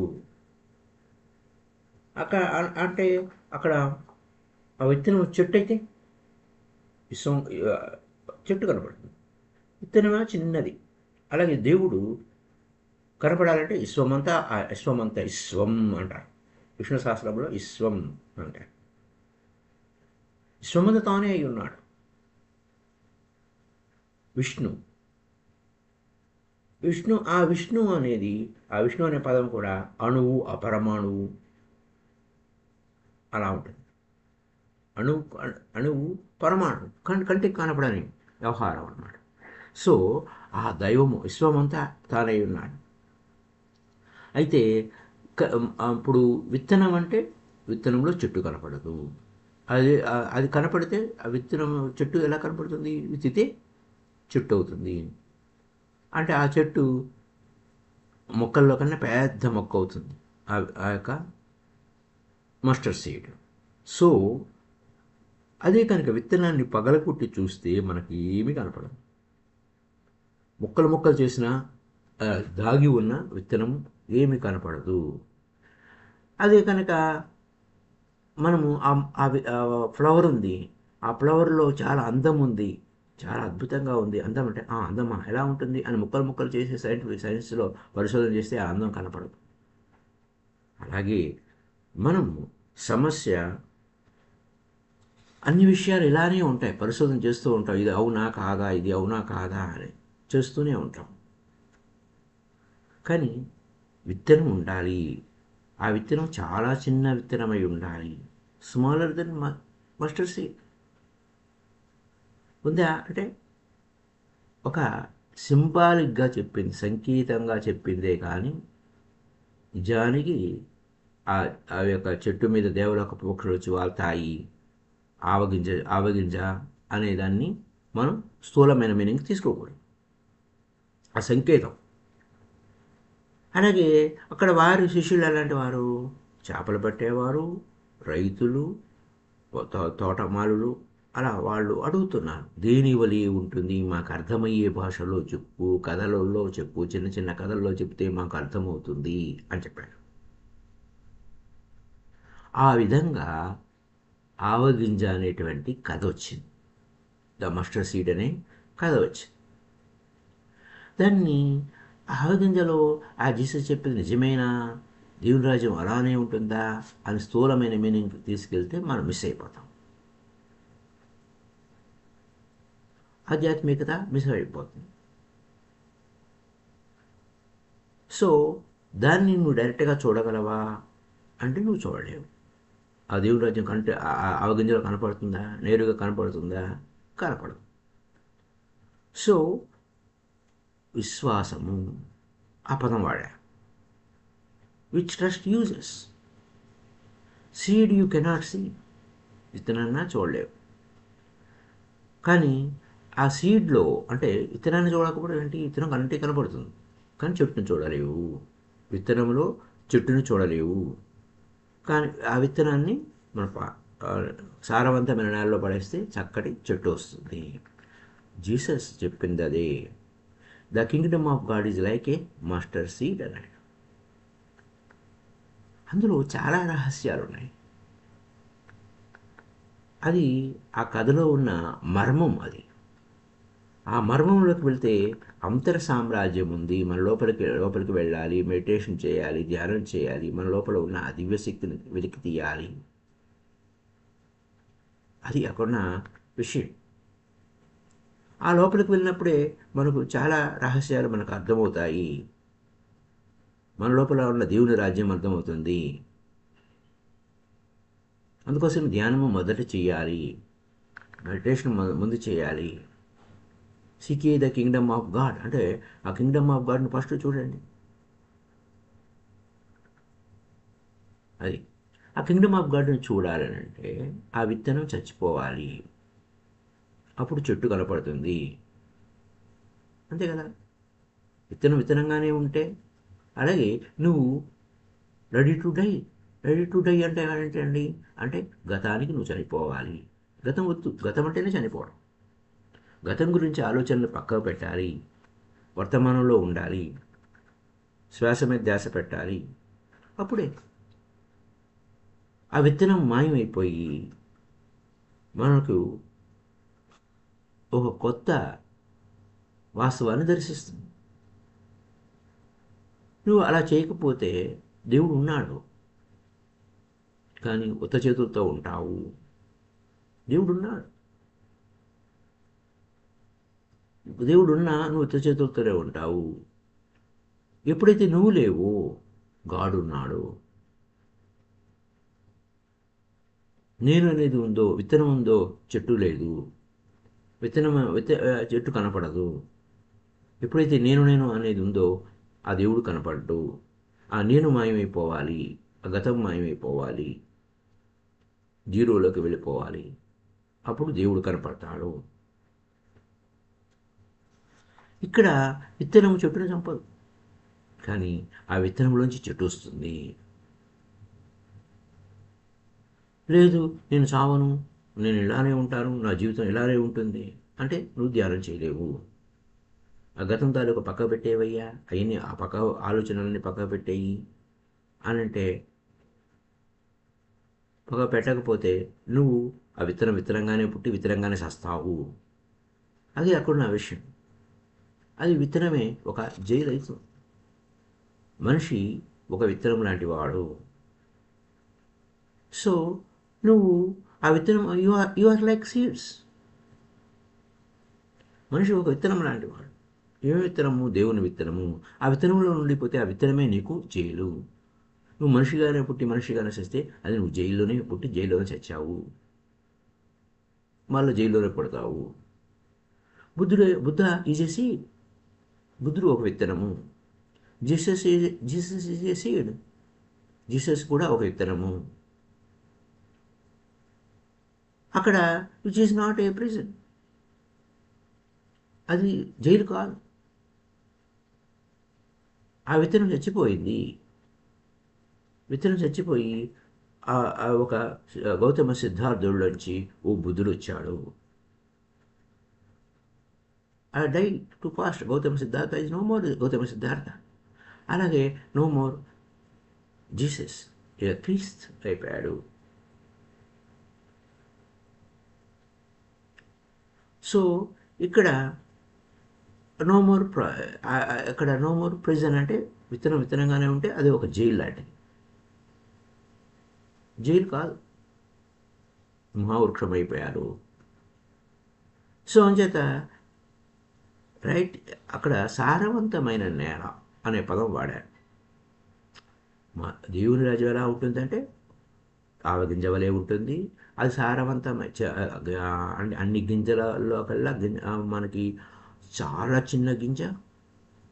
అంటే అక్కడ ఆ విత్తనం చెట్టు అయితే విశ్వం చెట్టు కనపడుతుంది, విత్తనమేమో చిన్నది. అలాగే దేవుడు కనపడాలంటే విశ్వమంతా విశ్వం అంటారు. విష్ణు శాస్త్రంలో విశ్వం అంటారు. విశ్వమంతా తానే అయి ఉన్నాడు. విష్ణు విష్ణు ఆ విష్ణు అనేది, ఆ విష్ణు అనే పదం కూడా అణువు, అపరమాణువు అలా ఉంటుంది. అణువు అణువు పరమాణువు కంటికి కనపడని వ్యవహారం అన్నమాట. సో ఆ దైవము విశ్వమంతా తానై ఉన్నాడు. అయితే అప్పుడు విత్తనం అంటే విత్తనంలో చెట్టు కనపడదు. అది కనపడితే ఆ విత్తనం చెట్టు ఎలా కనపడుతుంది? విత్తితే చెట్టు అవుతుంది. అంటే ఆ చెట్టు మొక్కల్లో కన్నా పెద్ద మొక్క అవుతుంది, ఆ యొక్క మస్టర్డ్ సీడ్. సో అదే కనుక విత్తనాన్ని పగలగొట్టి చూస్తే మనకి ఏమీ కనపడదు. ముక్కలు ముక్కలు చేసిన దాగి ఉన్న విత్తనం ఏమీ కనపడదు. అదే కనుక మనము ఆ ఫ్లవర్ ఉంది, ఆ ఫ్లవర్లో చాలా అందం ఉంది, చాలా అద్భుతంగా ఉంది. అందం అంటే అందమా ఎలా ఉంటుంది అని ముక్కలు ముక్కలు చేసే సైన్స్లో పరిశోధన చేస్తే ఆ అందం కనపడదు. అలాగే మనము సమస్య అన్ని విషయాలు ఇలానే ఉంటాయి, పరిశోధన చేస్తూ ఉంటాం. ఇది అవునా కాదా, ఇది అవునా కాదా అని చేస్తూనే ఉంటాం. కానీ విత్తనం ఉండాలి. ఆ విత్తనం చాలా చిన్న విత్తనమై ఉండాలి. స్మాలర్ దెన్ మస్టర్డ్ సీడ్ ఉందా అంటే ఒక సింబాలిక్గా చెప్పింది, సంకేతంగా చెప్పిందే కానీ నిజానికి ఆ యొక్క చెట్టు మీద దేవలోక పక్షులు వచ్చి వాళ్తాయి, ఆవగింజ అనేదాన్ని మనం స్థూలమైన మీనింగ్ తీసుకోకూడదు. ఆ సంకేతం. అలాగే అక్కడ వారి శిష్యులు ఎలాంటి వారు? చేపలు పట్టేవారు, రైతులు, తోటమాలులు. అలా వాళ్ళు అడుగుతున్నారు, దేని వలి ఉంటుంది, మాకు అర్థమయ్యే భాషలో చెప్పు, కథలలో చెప్పు, చిన్న చిన్న కథల్లో చెప్తే మాకు అర్థమవుతుంది అని చెప్పాడు. ఆ విధంగా ఆవగింజ అనేటువంటి కథ వచ్చింది. ద మస్టర్డ్ సీడ్ అనే కథ వచ్చింది. దాన్ని ఆవగింజలో ఆ జీసస్ చెప్పింది నిజమేనా, దేవుని రాజ్యం అలానే ఉంటుందా అని స్థూలమైన మీనింగ్ తీసుకెళ్తే మనం మిస్ అయిపోతాం. ఆధ్యాత్మికత మిస్ అయిపోతుంది. సో దాన్ని నువ్వు డైరెక్ట్గా చూడగలవా అంటే నువ్వు చూడలేవు. ఆ దేవుని రాజ్యం ఆవగింజలో కనపడుతుందా, నేరుగా కనపడుతుందా? కనపడదు. సో విశ్వాసము ఆ పదం వాడా. Which trust uses. Seed you cannot see, విత్తనాన్న చూడలేవు. కానీ ఆ సీడ్లో అంటే విత్తనాన్ని చూడకపోవడం ఏంటి? విత్తనం కంటికి కనపడుతుంది కానీ చెట్టును చూడలేవు. విత్తనంలో చెట్టును చూడలేవు కానీ ఆ విత్తనాన్ని మన సారవంతమైన నేలలో పడేస్తే చక్కటి చెట్టు వస్తుంది. జీసస్ చెప్పింది అదే. The kingdom of God is like A mustard seed అన్నాడు. అందులో చాలా రహస్యాలు ఉన్నాయి. అది ఆ కథలో ఉన్న మర్మం. అది ఆ మర్మంలోకి వెళ్తే అంతర సామ్రాజ్యం ఉంది. మన లోపలికి వెళ్ళాలి, మెడిటేషన్ చేయాలి, ధ్యానం చేయాలి, మన లోపల ఉన్న ఆ దివ్యశక్తిని వెలికి తీయాలి. అది అక్కడున్న విషయం. ఆ లోపలికి వెళ్ళినప్పుడే మనకు చాలా రహస్యాలు మనకు అర్థమవుతాయి. మన లోపల ఉన్న దేవుని రాజ్యం అర్థమవుతుంది. అందుకోసం ధ్యానము మొదట చేయాలి, మెడిటేషన్ ముందు చేయాలి. Seek the kingdom of God అంటే ఆ కింగ్డమ్ ఆఫ్ గాడ్ని ఫస్ట్ చూడండి. అది ఆ కింగ్డమ్ ఆఫ్ గాడ్ని చూడాలని అంటే ఆ విత్తనం చచ్చిపోవాలి, అప్పుడు చెట్టు కనపడుతుంది. అంతే కదా. విత్తనంగానే ఉంటే, అలాగే నువ్వు రెడీ టు డై అంటే ఏంటండి అంటే గతానికి నువ్వు చనిపోవాలి. గతం వద్దు, గతం అంటేనే చనిపోవడం. గతం గురించి ఆలోచనలు పక్కకు పెట్టాలి, వర్తమానంలో ఉండాలి, శ్వాస మీద ధ్యాస పెట్టాలి. అప్పుడే ఆ విత్తనం మాయమైపోయి మనకు ఒక కొత్త వాస్తవాన్ని దర్శిస్తుంది. నువ్వు అలా చేయకపోతే దేవుడు ఉన్నాడు కానీ ఉత్త చేతులతో ఉంటావు. దేవుడున్నాడు. దేవుడున్నా నువ్వు ఉత్త చేతులతోనే ఉంటావు. ఎప్పుడైతే నువ్వు లేవో గాడున్నాడు. నేను అనేది ఉందో, విత్తనం ఉందో చెట్టు లేదు. చెట్టు కనపడదు. ఎప్పుడైతే నేను అనేది ఉందో ఆ దేవుడు కనపడ్డు. ఆ నేను మాయమైపోవాలి. ఆ గతం మాయమైపోవాలి. జీరోలోకి వెళ్ళిపోవాలి. అప్పుడు దేవుడు కనపడతాడు. ఇక్కడ విత్తనం చెట్టును చంపదు, కానీ ఆ విత్తనంలోంచి చెట్టు వస్తుంది. లేదు, నేను చావను, నేను ఇలానే ఉంటాను, నా జీవితం ఇలానే ఉంటుంది అంటే నువ్వు ధ్యానం చేయలేవు. ఆ గతం తాలూకు పక్క పెట్టేవయ్యా, అవన్నీ ఆ పక్క ఆలోచనలన్నీ పక్క పెట్టేయి అని అంటే, పక్క పెట్టకపోతే నువ్వు ఆ విత్తనంగానే పుట్టి విత్తనంగానే చస్తావు. అది అక్కడ నా విషయం. అది విత్తనమే ఒక జైలు అవుతుంది. మనిషి ఒక విత్తనం లాంటి వాడు. సో నువ్వు ఆ విత్తనం, యు ఆర్ లైక్ సీడ్స్. మనిషి ఒక విత్తనం లాంటి వాడు. ఏ విత్తనము? దేవుని విత్తనము. ఆ విత్తనంలో ఉండిపోతే ఆ విత్తనమే నీకు జైలు. నువ్వు మనిషిగానే పుట్టి మనిషిగానే చస్తే అది నువ్వు జైల్లోనే పుట్టి జైల్లోనే చచ్చావు. మళ్ళీ జైల్లోనే పడతావు. Buddha is a seed. బుద్ధుడు ఒక విత్తనము. Jesus is a seed. Jesus కూడా ఒక విత్తనము. అక్కడ which is not a prison. అది జైలు కాదు. ఆ విత్తనం చచ్చిపోయింది. విత్తనం చచ్చిపోయి ఒక గౌతమ సిద్ధార్థుల్లోంచి ఓ బుద్ధుడు వచ్చాడు. ఆ die to past. Gautama Siddhartha is no more Gautama Siddhartha. అలాగే నో మోర్ జీసస్. ఇక క్రీస్తు అయిపోయాడు. సో ఇక్కడ నో మోర్ ఇక్కడ నో మోర్ ప్రిజన్ అంటే విత్తనంగానే ఉంటే అది ఒక జైలు లాంటిది. జైలు కాదు, మహావృక్షం అయిపోయారు. సో అంచేత రైట్, అక్కడ సారవంతమైన నేల అనే పదం వాడారు. మా దేవుని రాజ్యం ఎలా ఉంటుందంటే ఆవగింజ వలె ఉంటుంది. అది సారవంతమైన అన్ని గింజలలో కల్లా మనకి చాలా చిన్న గింజ.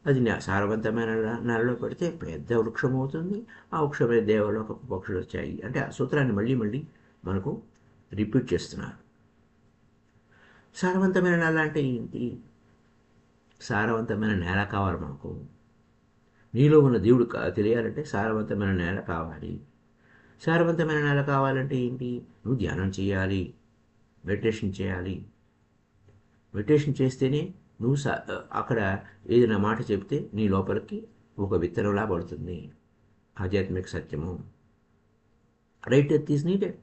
అది సారవంతమైన నెలలో పెడితే పెద్ద వృక్షం అవుతుంది. ఆ వృక్షమే దేవలోక పక్షులు వచ్చాయి అంటే ఆ సూత్రాన్ని మళ్ళీ మళ్ళీ మనకు రిపీట్ చేస్తున్నారు. సారవంతమైన నేల అంటే ఏంటి? సారవంతమైన నేల కావాలి మనకు. నీలో ఉన్న దేవుడు తెలియాలంటే సారవంతమైన నేల కావాలి. సారవంతమైన నేల కావాలంటే ఏంటి? నువ్వు ధ్యానం చేయాలి, మెడిటేషన్ చేయాలి. మెడిటేషన్ చేస్తేనే నువ్వు అక్కడ ఏదైనా మాట చెప్తే నీ లోపలికి ఒక విత్తనంలా పడుతుంది. ఆధ్యాత్మిక సత్యము. Right earth is needed.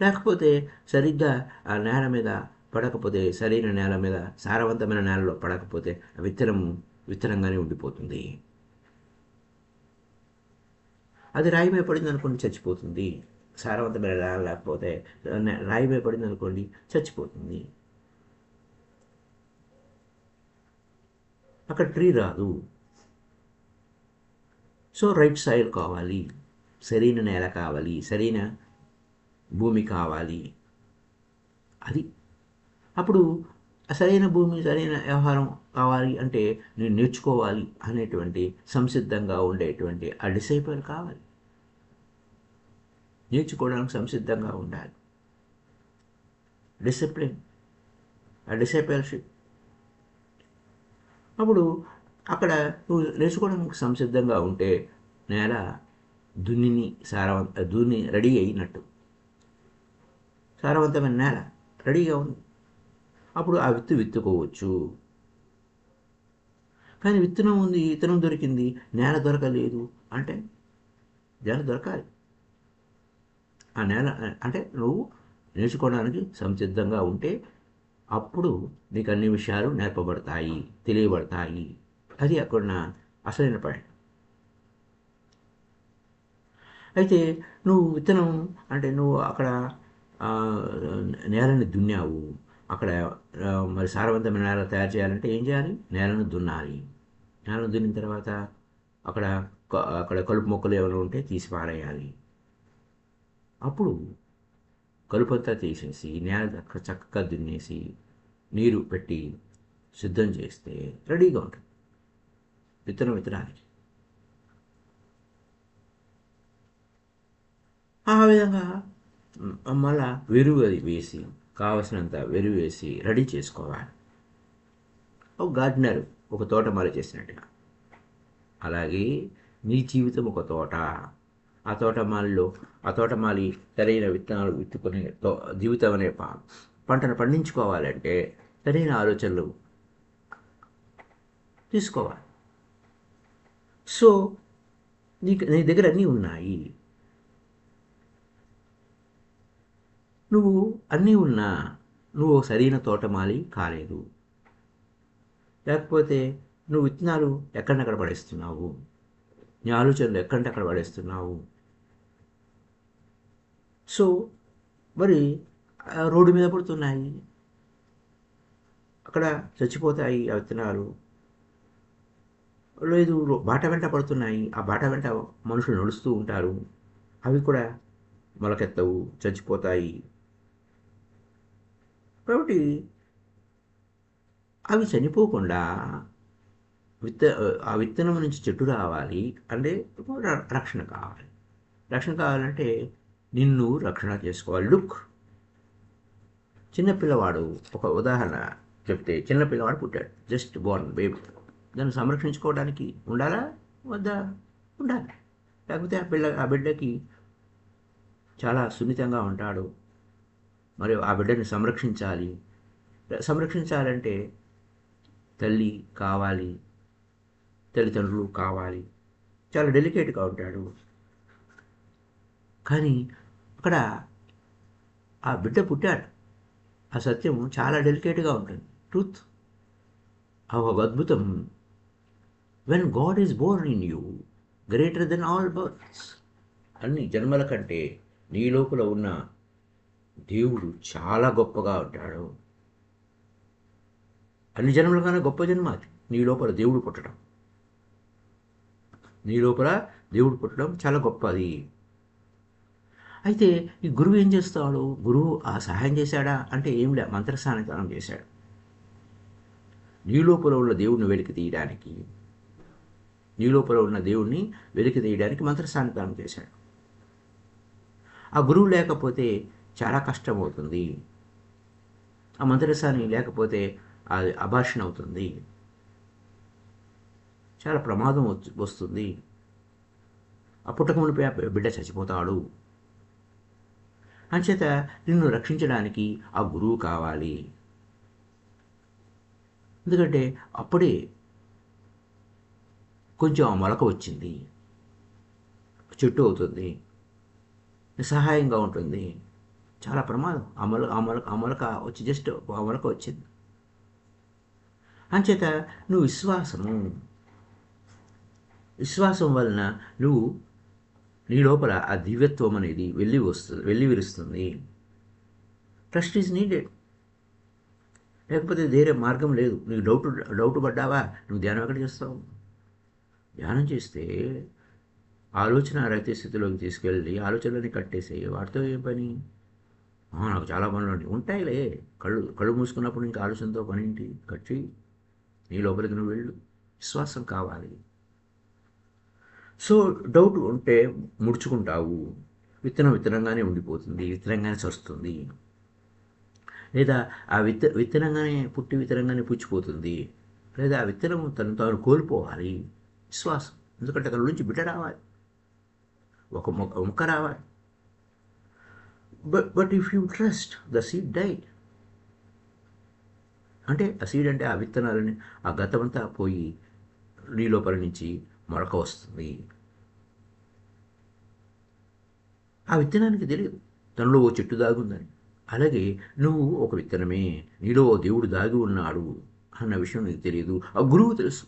లేకపోతే సరిగ్గా ఆ నేల మీద పడకపోతే, సరైన నేల మీద సారవంతమైన నేలలో పడకపోతే ఆ విత్తనంగానే ఉండిపోతుంది. అది రాయి మీద పడింది అనుకోండి చచ్చిపోతుంది. సారవంతమైన నేల లేకపోతే రాయి మీద పడింది అనుకోండి చచ్చిపోతుంది. అక్కడ ట్రీ రాదు. సో రైట్ సాయిల్ కావాలి, సరైన నేల కావాలి, సరైన భూమి కావాలి. అది అప్పుడు సరైన భూమి, సరైన వ్యవహారం కావాలి అంటే నేను నేర్చుకోవాలి అనేటువంటి సంసిద్ధంగా ఉండేటువంటి ఆ డిసైపుల్ కావాలి. నేర్చుకోవడానికి సంసిద్ధంగా ఉండాలి. డిసిప్లిన్, ఆ డిసైపుల్షిప్. అప్పుడు అక్కడ నువ్వు నేర్చుకోవడానికి సంసిద్ధంగా ఉంటే నేల దున్ని రెడీ అయినట్టు. సారవంతమైన నేల రెడీగా ఉంది. అప్పుడు ఆ విత్తుకోవచ్చు. కానీ విత్తనం ఉంది, విత్తనం దొరికింది, నేల దొరకలేదు అంటే నేల దొరకాలి. ఆ నేల అంటే నువ్వు నేర్చుకోవడానికి సంసిద్ధంగా ఉంటే అప్పుడు నీకు అన్ని విషయాలు నేర్పబడతాయి, తెలియబడతాయి. అది అక్కడ నా అసలైన పాయింట్. అయితే నువ్వు విత్తనం అంటే నువ్వు అక్కడ నేలని దున్నావు, అక్కడ మరి సారవంతమైన నేల తయారు చేయాలంటే ఏం చేయాలి? నేలను దున్నాలి. నేలను దున్నిన తర్వాత అక్కడ అక్కడ కలుపు మొక్కలు ఏమైనా ఉంటే తీసి పారేయాలి. అప్పుడు కలుపంతా తీసేసి నేల చక్కగా దున్నేసి నీరు పెట్టి సిద్ధం చేస్తే రెడీగా ఉంటుంది విత్తనానికి. ఆ విధంగా మళ్ళా వెరువు అది వేసి, కావలసినంత వెరువు వేసి రెడీ చేసుకోవాలి. ఒక గార్డెనర్ ఒక తోటమాలి చేసినట్టుగా. అలాగే నీ జీవితం ఒక తోట. ఆ తోటమాలి సరైన విత్తనాలు విత్తుకుని జీవితం అనే పంటను పండించుకోవాలంటే సరైన ఆలోచనలు తీసుకోవాలి. సో నీ దగ్గర అన్నీ ఉన్నాయి. నువ్వు అన్నీ ఉన్నా నువ్వు సరైన తోటమాలి కాలేదు. లేకపోతే నువ్వు విత్తనాలు ఎక్కడెక్కడ పడేస్తున్నావు, నీ ఆలోచనలు ఎక్కడెక్కడ పడేస్తున్నావు. సో మరి రోడ్డు మీద పడుతున్నాయి, అక్కడ చచ్చిపోతాయి ఆ విత్తనాలు. లేదు, బాట వెంట పడుతున్నాయి, ఆ బాట వెంట మనుషులు నడుస్తూ ఉంటారు, అవి కూడా మొలకెత్తవు, చచ్చిపోతాయి. కాబట్టి అవి చనిపోకుండా ఆ విత్తనం నుంచి చెట్టు రావాలి అంటే రక్షణ కావాలి. రక్షణ కావాలంటే నిన్ను రక్షణ చేసుకోవాలి. లుక్, చిన్నపిల్లవాడు, ఒక ఉదాహరణ చెప్తే, చిన్నపిల్లవాడు పుట్టాడు, జస్ట్ బోర్న్ బేబీ. దాన్ని సంరక్షించుకోవడానికి ఉండాలా వద్దా? ఉండాలి. లేకపోతే ఆ బిడ్డకి చాలా సున్నితంగా ఉంటాడు, మరియు ఆ బిడ్డని సంరక్షించాలంటే తల్లి కావాలి, తల్లిదండ్రులు కావాలి. చాలా డెలికేట్గా ఉంటాడు. కానీ అక్కడ ఆ బిడ్డ పుట్టాడు, ఆ సత్యం చాలా డెలికేట్గా ఉంటుంది. ట్రూత్, ఒక అద్భుతం. When God is Born in you, greater than all births. అన్ని జన్మల కంటే నీ లోపల ఉన్న దేవుడు చాలా గొప్పగా ఉంటాడు. అన్ని జన్మల కన్నా గొప్ప జన్మ అది, నీ లోపల దేవుడు పుట్టడం. నీ లోపల దేవుడు పుట్టడం చాలా గొప్పది. అయితే ఈ గురువు ఏం చేస్తాడు? గురువు ఆ సహాయం చేశాడా అంటే ఏమిలే, మంత్రస్థానం చేశాడు. నీ లోపల ఉన్న దేవుడిని వెలికి తీయడానికి, నీ లోపల ఉన్న దేవుడిని వెలికి తీయడానికి మంత్రస్థానం చేశాడు. ఆ గురువు లేకపోతే చాలా కష్టం అవుతుంది. ఆ మంత్రస్థానం లేకపోతే అది అభాషణ అవుతుంది, చాలా ప్రమాదం వస్తుంది. ఆ పుట్టకమునిపై బిడ్డ చచ్చిపోతాడు. అంచేత నిన్ను రక్షించడానికి ఆ గురువు కావాలి. ఎందుకంటే అప్పుడే కొంచెం ఆ మొలక వచ్చింది, చెట్టు అవుతుంది, సహాయంగా ఉంటుంది. చాలా ప్రమాదం ఆ మొలక వచ్చి జస్ట్ ఆ మొలక వచ్చింది. అంచేత నువ్వు విశ్వాసం వలన నువ్వు నీ లోపల ఆ దివ్యత్వం అనేది వెళ్ళి విరుస్తుంది. Trust is needed. లేకపోతే వేరే మార్గం లేదు. నీకు డౌట్ పడ్డావా, నువ్వు ధ్యానం ఎక్కడ చేస్తావు? ధ్యానం చేస్తే ఆలోచన రహిత స్థితిలోకి తీసుకెళ్ళి ఆలోచనలని కట్టేసేయి. వాటితో ఏం పని? నాకు చాలా పనులు ఉంటాయిలే. కళ్ళు మూసుకున్నప్పుడు ఇంకా ఆలోచనతో పని ఏంటి? కట్టి నీ లోపలికి నువ్వు వెళ్ళు. విశ్వాసం కావాలి. సో డౌట్ ఉంటే ముడుచుకుంటావు, విత్తనంగానే ఉండిపోతుంది, విత్తనంగానే చస్తుంది. లేదా ఆ విత్తనంగానే పుట్టి విత్తనంగానే పుచ్చిపోతుంది. లేదా ఆ విత్తనం తను తాను కోల్పోవాలి విశ్వాసం. ఎందుకంటే అక్కడ నుంచి బిడ్డ రావాలి, ఒక మొక్క రావాలి. But if you trust, the seed died. అంటే ఆ సీడ్ అంటే ఆ విత్తనాలని, ఆ గతమంతా పోయి నీ లోపల నుంచి మొలక వస్తుంది. ఆ విత్తనానికి తెలియదు తనలో ఓ చెట్టు దాగుందని. అలాగే నువ్వు ఒక విత్తనమే, నీలో ఓ దేవుడు దాగి ఉన్నాడు అన్న విషయం నీకు తెలియదు, ఆ గురువు తెలుసు.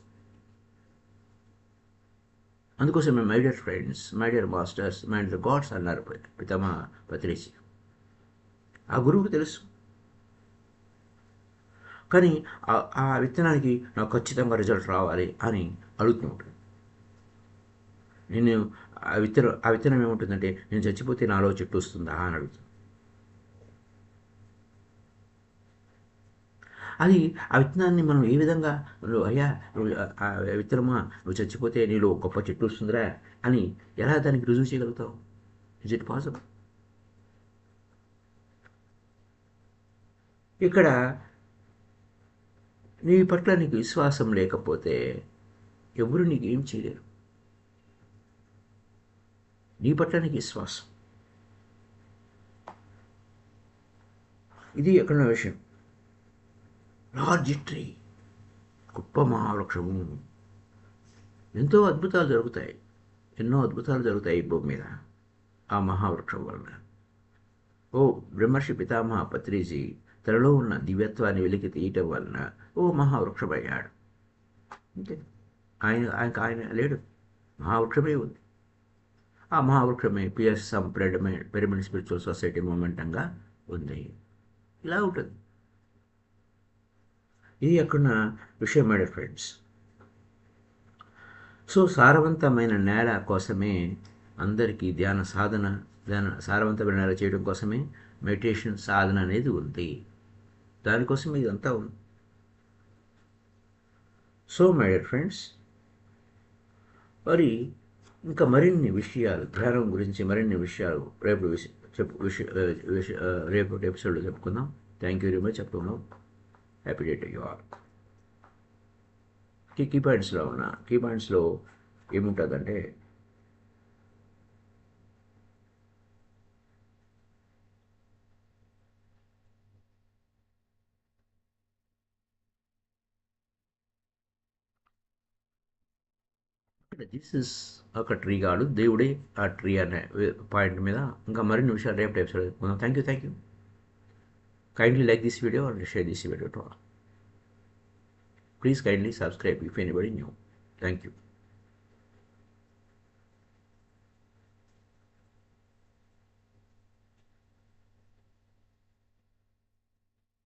అందుకోసం my dear friends, my dear masters, my dear God's అన్నారు పితామహ పత్రిజీ. ఆ గురువుకు తెలుసు. కానీ ఆ విత్తనానికి నాకు ఖచ్చితంగా రిజల్ట్ రావాలి అని అడుగుతూ ఉంటుంది. నేను ఆ విత్తనం ఏముంటుందంటే, నేను చచ్చిపోతే నాలో చెట్టు వస్తుందా అని అడుగుతుంది. అది ఆ విత్తనాన్ని మనం ఏ విధంగా అయ్యా నువ్వు ఆ విత్తనమా నువ్వు చచ్చిపోతే నీలో గొప్ప చెట్టు వస్తుందిరా అని ఎలా దానికి రుజువు చేయగలుగుతావు? Is it possible? ఇక్కడ నీ పట్ల నీకు విశ్వాసం లేకపోతే ఎవరు నీకు ఏం చేయలేరు. నీ పట్ల నీకు విశ్వాసం, ఇది ఎక్కడ విషయం. లార్జ్ ట్రీ, గొప్ప మహావృక్షము, ఎంతో అద్భుతాలు జరుగుతాయి, ఎన్నో అద్భుతాలు జరుగుతాయి ఈ భూమి మీద ఆ మహావృక్షం వలన. ఓ బ్రహ్మర్షి పితామహ పత్రిజీ తనలో ఉన్న దివ్యత్వాన్ని వెలికి తీయటం వలన ఓ మహావృక్షమయ్యాడు. అంతే. ఆయన లేడు, మహావృక్షమే ఉంది. ఆ మహావృక్షమే పిఎస్ఎం పిరమిడ్ స్పిరిచువల్ సొసైటీ మూమెంటంగా ఉంది. ఇలా ఉంటుంది. ఇది ఎక్కడున్న విషయం మై డియర్ ఫ్రెండ్స్. సో సారవంతమైన నేల కోసమే అందరికీ సారవంతమైన నేల చేయడం కోసమే మెడిటేషన్ సాధన అనేది ఉంది. దానికోసం ఇదంతా ఉంది. సో మై డియర్ ఫ్రెండ్స్, మరి ఇంకా మరిన్ని విషయాలు, ధ్యానం గురించి మరిన్ని విషయాలు రేపు ఎపిసోడ్లో చెప్పుకుందాం. Thank you very much. చెప్పుకుందాం. Happy day to you all. Key పాయింట్స్లో ఏముంటుందంటే, జీసస్ ఒక ట్రీ కాదు, దేవుడే ఆ ట్రీ అనే పాయింట్ మీద ఇంకా మరిన్ని విషయాలు రేపు ఎపిసోడ్ చెప్పుకుందాం. Thank you. Kindly like this video and share this video to all. Please kindly subscribe if anybody new. Thank you.